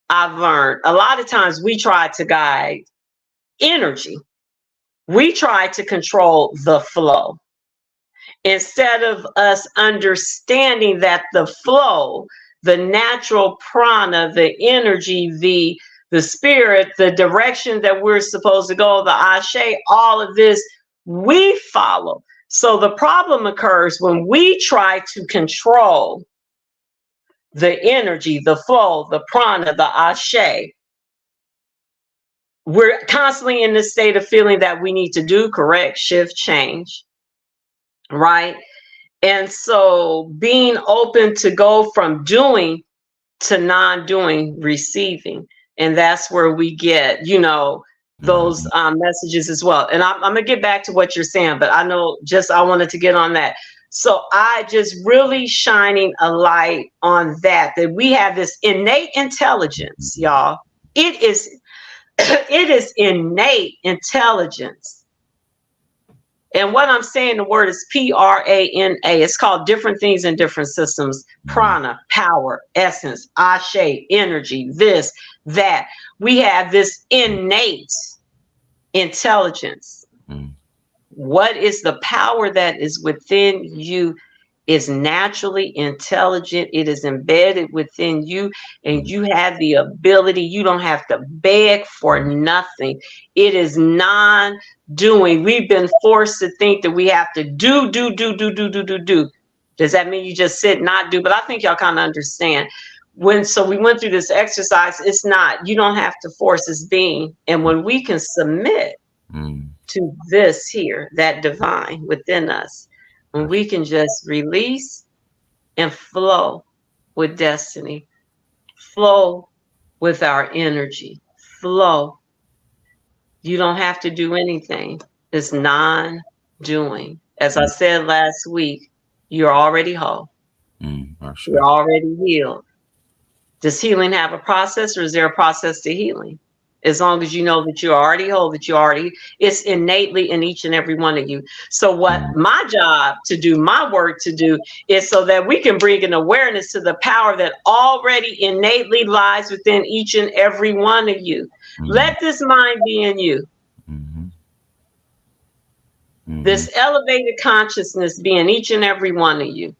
B: I've learned. A lot of times we try to guide energy. We try to control the flow instead of us understanding that the flow, the natural prana, the energy, the spirit, the direction that we're supposed to go, the ashe, all of this, we follow. So the problem occurs when we try to control the energy, the flow, the prana, the ashe. We're constantly in this state of feeling that we need to do, correct, shift, change, right? And so being open to go from doing to non-doing, receiving. And that's where we get, those messages as well. And I'm going to get back to what you're saying, but I wanted to get on that. So I just really shining a light on that we have this innate intelligence, y'all. It is innate intelligence. And what I'm saying, the word is prana. It's called different things in different systems. Prana, power, essence, ashe, energy, this, that. We have this innate intelligence. What is the power that is within you is naturally intelligent. It is embedded within you, and you have the ability. You don't have to beg for nothing. It is non-doing. We've been forced to think that we have to do. Does that mean you just sit, not do? But I think y'all kind of understand. So we went through this exercise. It's not, you don't have to force this being. And when we can submit to this here, that divine within us, when we can just release and flow with destiny, flow with our energy, flow. You don't have to do anything. It's non-doing. As I said last week, you're already whole. You're already healed. Does healing have a process, or is there a process to healing? As long as you know that you're already whole, it's innately in each and every one of you. So what my job to do, my work to do, is so that we can bring an awareness to the power that already innately lies within each and every one of you. Let this mind be in you. This elevated consciousness be in each and every one of you.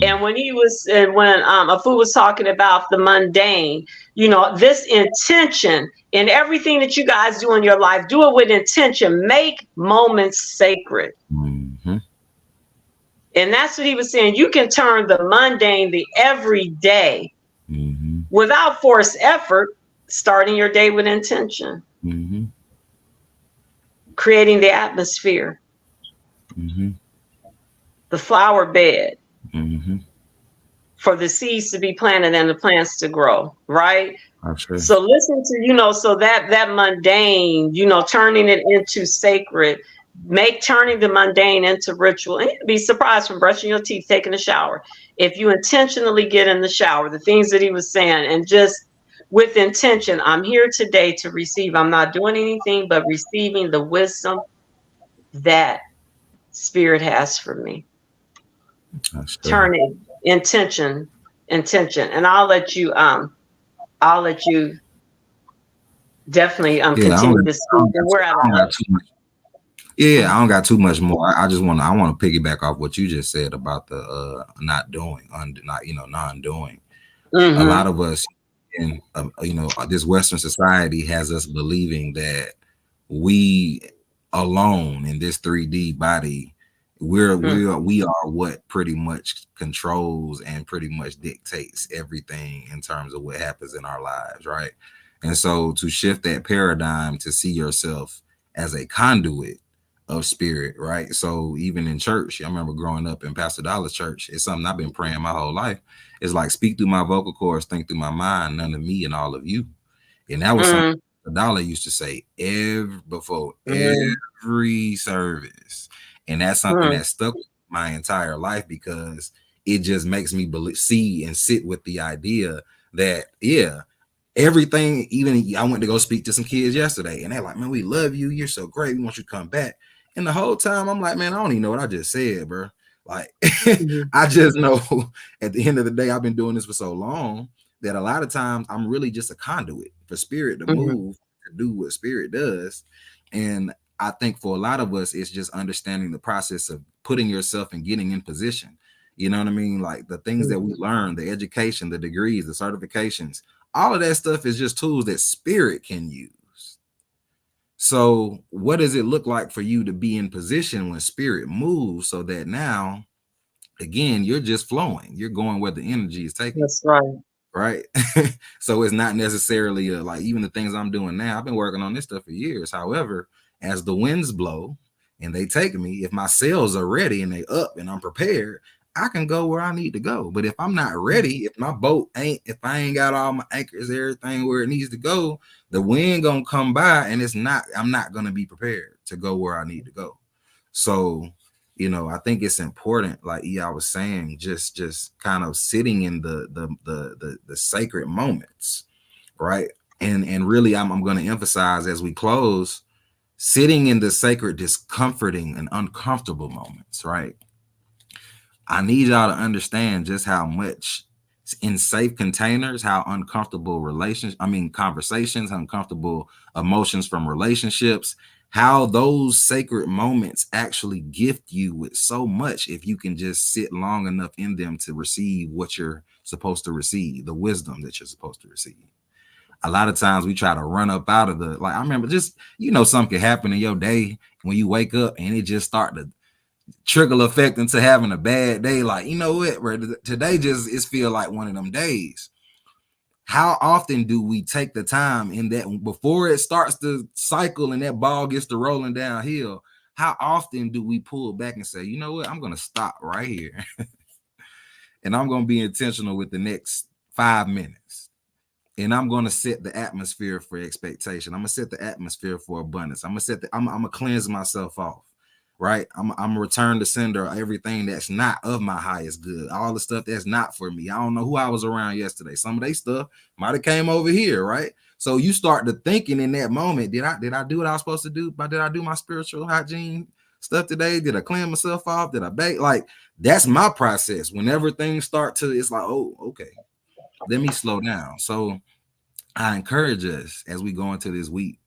B: And when Afu was talking about the mundane, this intention in everything that you guys do in your life, do it with intention. Make moments sacred. And that's what he was saying. You can turn the mundane, the everyday, without forced effort, starting your day with intention, creating the atmosphere, the flower bed for the seeds to be planted and the plants to grow, right? So listen to, so that mundane, turning it into sacred, turning the mundane into ritual. And you'd be surprised from brushing your teeth, taking a shower. If you intentionally get in the shower, the things that he was saying, and just with intention, I'm here today to receive. I'm not doing anything but receiving the wisdom that Spirit has for me. Turning intention. And I'll let you definitely continue to speak. And we're at
C: I don't got too much more. I want to piggyback off what you just said about the non-doing. A lot of us in this Western society has us believing that we alone in this 3D body, we are what pretty much controls and pretty much dictates everything in terms of what happens in our lives, right? And so to shift that paradigm to see yourself as a conduit of spirit, right? So even in church, I remember growing up in Pastor Dollar's church, it's something I've been praying my whole life. It's like, speak through my vocal cords, think through my mind, none of me and all of you. And that was something Dollar used to say before every service. And that's something that stuck with my entire life, because it just makes me see and sit with the idea that, everything, even I went to go speak to some kids yesterday and they're like, man, we love you. You're so great. We want you to come back. And the whole time I'm like, man, I don't even know what I just said, bro. Like, I just know at the end of the day, I've been doing this for so long that a lot of times I'm really just a conduit for spirit to move, to do what spirit does. And I think for a lot of us, it's just understanding the process of putting yourself and getting in position. You know what I mean? Like the things that we learn, the education, the degrees, the certifications, all of that stuff is just tools that spirit can use. So what does it look like for you to be in position when spirit moves, so that now, again, you're just flowing, you're going where the energy is taking.
B: That's right.
C: Right. So it's not necessarily like even the things I'm doing now, I've been working on this stuff for years. However, as the winds blow and they take me, if my sails are ready and they up and I'm prepared, I can go where I need to go. But if I'm not ready, if my boat if I ain't got all my anchors, everything where it needs to go, the wind gonna come by and I'm not gonna be prepared to go where I need to go. So, I think it's important, like I was saying, just kind of sitting in the sacred moments, right? And really, I'm going to emphasize as we close, sitting in the sacred, discomforting and uncomfortable moments, right? I need y'all to understand just how much in safe containers, how uncomfortable conversations, uncomfortable emotions from relationships, how those sacred moments actually gift you with so much if you can just sit long enough in them to receive what you're supposed to receive, the wisdom that you're supposed to receive. A lot of times we try to run up out of I remember just, something could happen in your day when you wake up and it just start to trickle effect into having a bad day. Like, you know what, bro, today it feel like one of them days. How often do we take the time in that before it starts to cycle and that ball gets to rolling downhill? How often do we pull back and say, you know what, I'm going to stop right here and I'm going to be intentional with the next 5 minutes. And I'm going to set the atmosphere for expectation. I'm going to set the atmosphere for abundance. I'm going to cleanse myself off. Right. I'm a return to sender everything that's not of my highest good. All the stuff that's not for me. I don't know who I was around yesterday. Some of their stuff might have came over here. Right. So you start to thinking in that moment, did I do what I was supposed to do? But did I do my spiritual hygiene stuff today? Did I clean myself off? Did I bake? Like, that's my process. Whenever things start to, it's like, oh, okay, let me slow down. So I encourage us as we go into this week.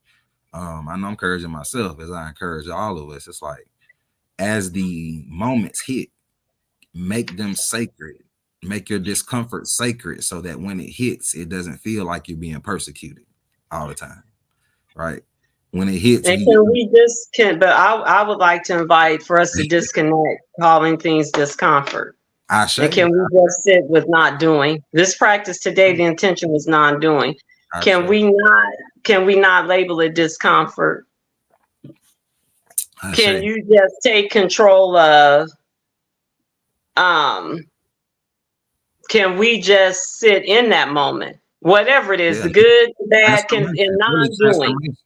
C: I know I'm encouraging myself as I encourage all of us. It's like, as the moments hit, make them sacred. Make your discomfort sacred so that when it hits, it doesn't feel like you're being persecuted all the time, right? when it hits
B: And
C: you.
B: but I would like to invite for us to disconnect calling things discomfort.
C: I say,
B: And can we just sit with not doing? This practice today, the intention was non-doing.
C: I
B: Can
C: say,
B: we not label it discomfort?
C: I
B: Can
C: say,
B: you just take control of can we just sit in that moment? Whatever it is,
C: yeah,
B: the good, the bad, in
C: really
B: non-doing.
C: transformation.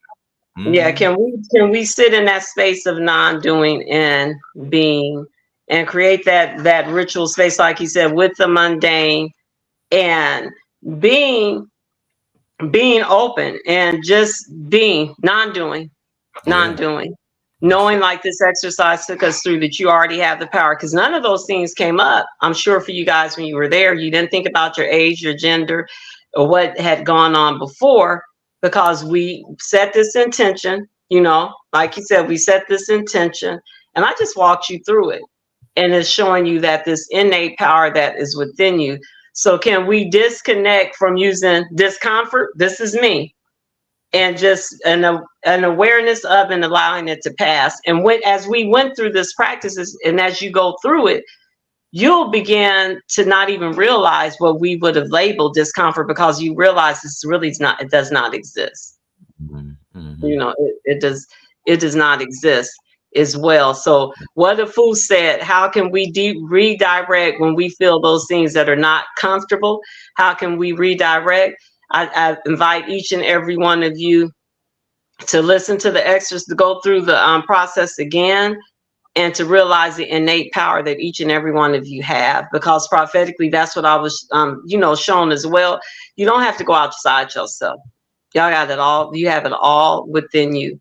B: Yeah,
C: Mhm.
B: can we sit in that space of non-doing and being and create that ritual space, like you said, with the mundane and being being open and just being non-doing,
C: Yeah,
B: non-doing.
C: that's
B: Knowing
C: it.
B: like this exercise took us through that you already have the power because none of those things came up. I'm sure for you guys when you were there, you didn't think about your age, your gender, or what had gone on before because we set this intention, like you said, we set this intention and I just walked you through it. And it's showing you that this innate power that is within you. So can we disconnect from using discomfort? This is me and just an awareness of and allowing it to pass. And as we went through this practices and as you go through it, you'll begin to not even realize what we would have labeled discomfort because you realize this really is not, it does not exist.
C: Mm-hmm.
B: It does not exist as well. So what Afu said, how can we redirect when we feel those things that are not comfortable? How can we redirect? I invite each and every one of you to listen to the extras, to go through the process again, and to realize the innate power that each and every one of you have. Because prophetically, that's what I was, shown as well. You don't have to go outside yourself. Y'all got it all. You have it all within you.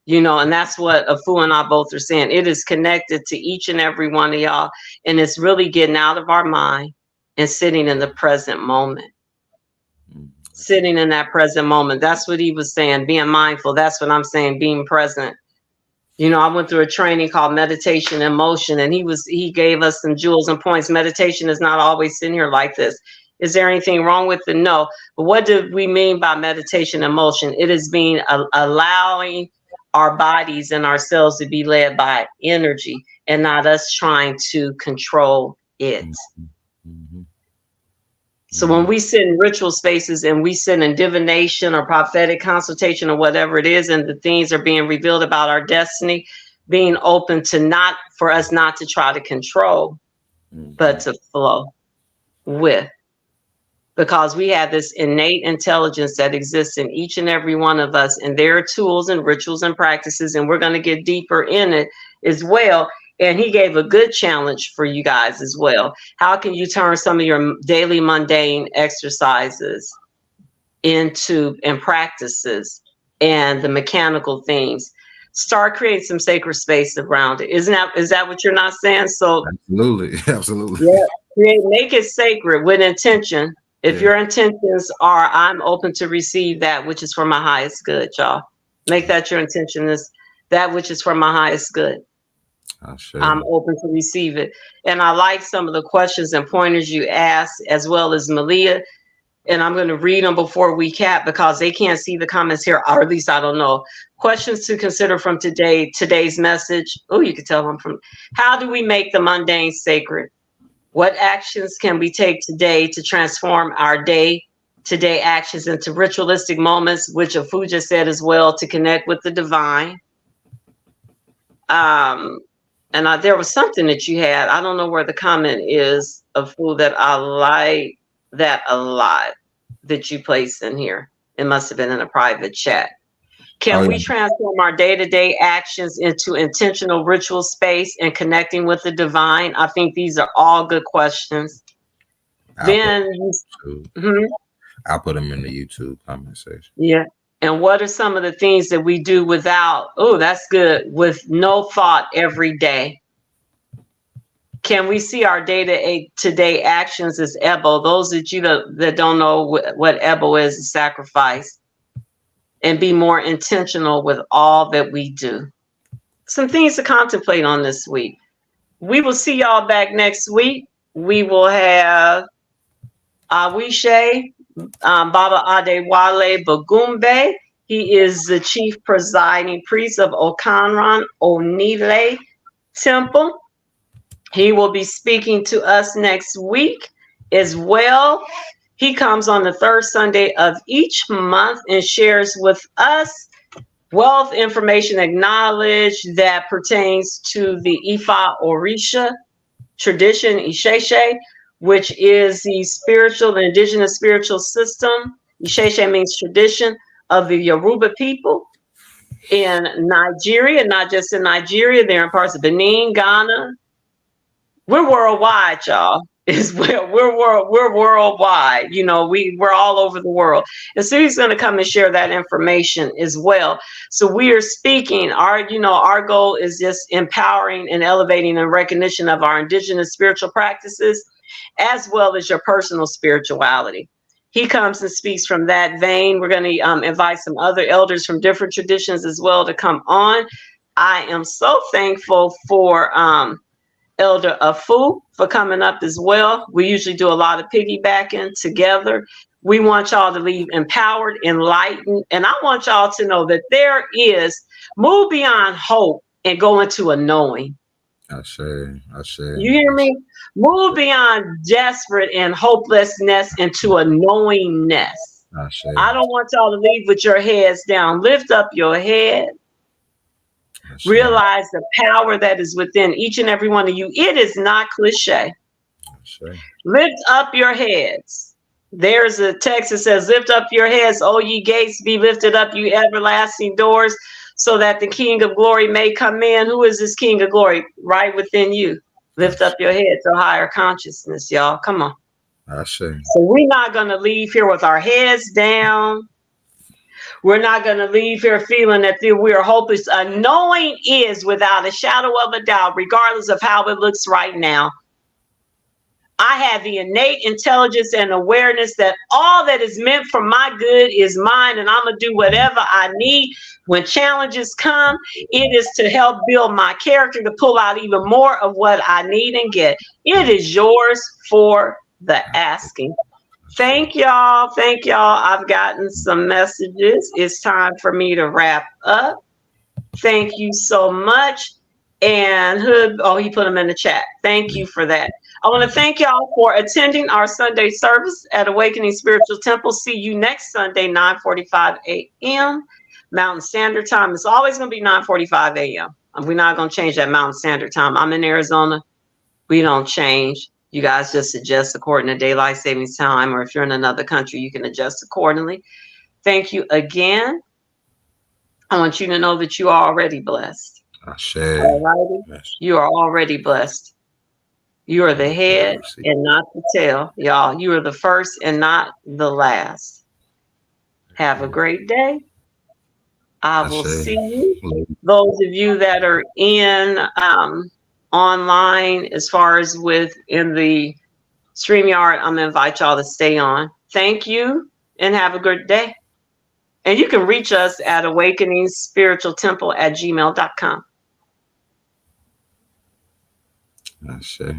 B: And that's what Afu and I both are saying. It is connected to each and every one of y'all, and it's really getting out of our mind and sitting in the present moment. Sitting in that present moment. That's what he was saying, being mindful. That's what I'm saying, being present. I went through a training called Meditation in Motion, and he gave us some jewels and points. Meditation is not always sitting here like this. Is there anything wrong with it? No. But what do we mean by meditation in motion? It is being allowing our bodies and ourselves to be led by energy and not us trying to control it.
C: Mm-hmm.
B: So when we sit in ritual spaces and we sit in divination or prophetic consultation or whatever it is, and the things are being revealed about our destiny, being open to for us not to try to control, but to flow with. Because we have this innate intelligence that exists in each and every one of us, and there are tools and rituals and practices, and we're going to get deeper in it as well. And he gave a good challenge for you guys as well. How can you turn some of your daily mundane exercises and practices and the mechanical things? Start creating some sacred space around it. Is that what you're not saying? So
C: absolutely.
B: Yeah, make it sacred with intention. If your intentions are, I'm open to receive that which is for my highest good, y'all. Make that your intention, is that which is for my highest good. I'm open to receive it. And I like some of the questions and pointers you asked, as well as Malia. And I'm going to read them before we cap because they can't see the comments here, or at least I don't know. Questions to consider from today's message. Oh, you can tell them from. How do we make the mundane sacred? What actions can we take today to transform our day-to-day actions into ritualistic moments, which Afu just said as well, to connect with the divine? There was something that you had. I don't know where the comment is, Afu, that I like that a lot that you placed in here. It must have been in a private chat. Can we transform our day-to-day actions into intentional ritual space and connecting with the divine? I think these are all good questions.
C: I'll put them in the YouTube comment section.
B: Yeah. And what are some of the things that we do without, that's good, with no thought every day? Can we see our day-to-day actions as Ebo? Those that don't know what Ebo is sacrifice. And be more intentional with all that we do. Some things to contemplate on this week. We will see y'all back next week. We will have Awishe, Baba Adewale Bagumbe, He is the chief presiding priest of Okanran Onile Temple. He will be speaking to us next week as well. He comes on the third Sunday of each month and shares with us wealth, information, and knowledge that pertains to the Ifa Orisha tradition, Isheshe, which is the spiritual, the indigenous spiritual system. Isheshe means tradition of the Yoruba people in Nigeria, not just in Nigeria, they're in parts of Benin, Ghana. We're worldwide, y'all. We're worldwide. You know, we're all over the world. And so he's going to come and share that information as well. So we are speaking, our goal is just empowering and elevating the recognition of our indigenous spiritual practices, as well as your personal spirituality. He comes and speaks from that vein. We're going to invite some other elders from different traditions as well to come on. I am so thankful for Elder Afu for coming up as well. We usually do a lot of piggybacking together. We want y'all to leave empowered, enlightened, and I want y'all to know that there is move beyond hope and go into a knowing.
C: I say.
B: You hear me? Move beyond desperate and hopelessness into a knowingness. I don't want y'all to leave with your heads down. Lift up your head. Realize the power that is within each and every one of you. It is not cliche. Lift up your heads. There's a text that says, lift up your heads, O ye gates, be lifted up, you everlasting doors, so that the King of glory may come in. Who is this King of glory? Right within you. Lift up your head to higher consciousness, y'all. Come on. So we're not going to leave here with our heads down. We're not going to leave here feeling that we're hopeless. Knowing is without a shadow of a doubt, regardless of how it looks right now. I have the innate intelligence and awareness that all that is meant for my good is mine, and I'm going to do whatever I need. When challenges come, it is to help build my character, to pull out even more of what I need and get. It is yours for the asking. Thank y'all. Thank y'all. I've gotten some messages. It's time for me to wrap up. Thank you so much. And Hood, he put them in the chat. Thank you for that. I want to thank y'all for attending our Sunday service at Awakening Spiritual Temple. See you next Sunday, 9:45 a.m. Mountain Standard Time. It's always going to be 9:45 a.m. We're not going to change that Mountain Standard Time. I'm in Arizona. We don't change. You guys just adjust according to daylight savings time, or if you're in another country, you can adjust accordingly. Thank you again. I want you to know that you are already blessed. All right? You are already blessed. You are the head and not the tail, y'all. You are the first and not the last. Have a great day. I will see you. Those of you that are in online, as far as in the StreamYard, I'm going to invite y'all to stay on. Thank you and have a good day. And you can reach us at awakeningsspiritualtemple@gmail.com.
C: I say.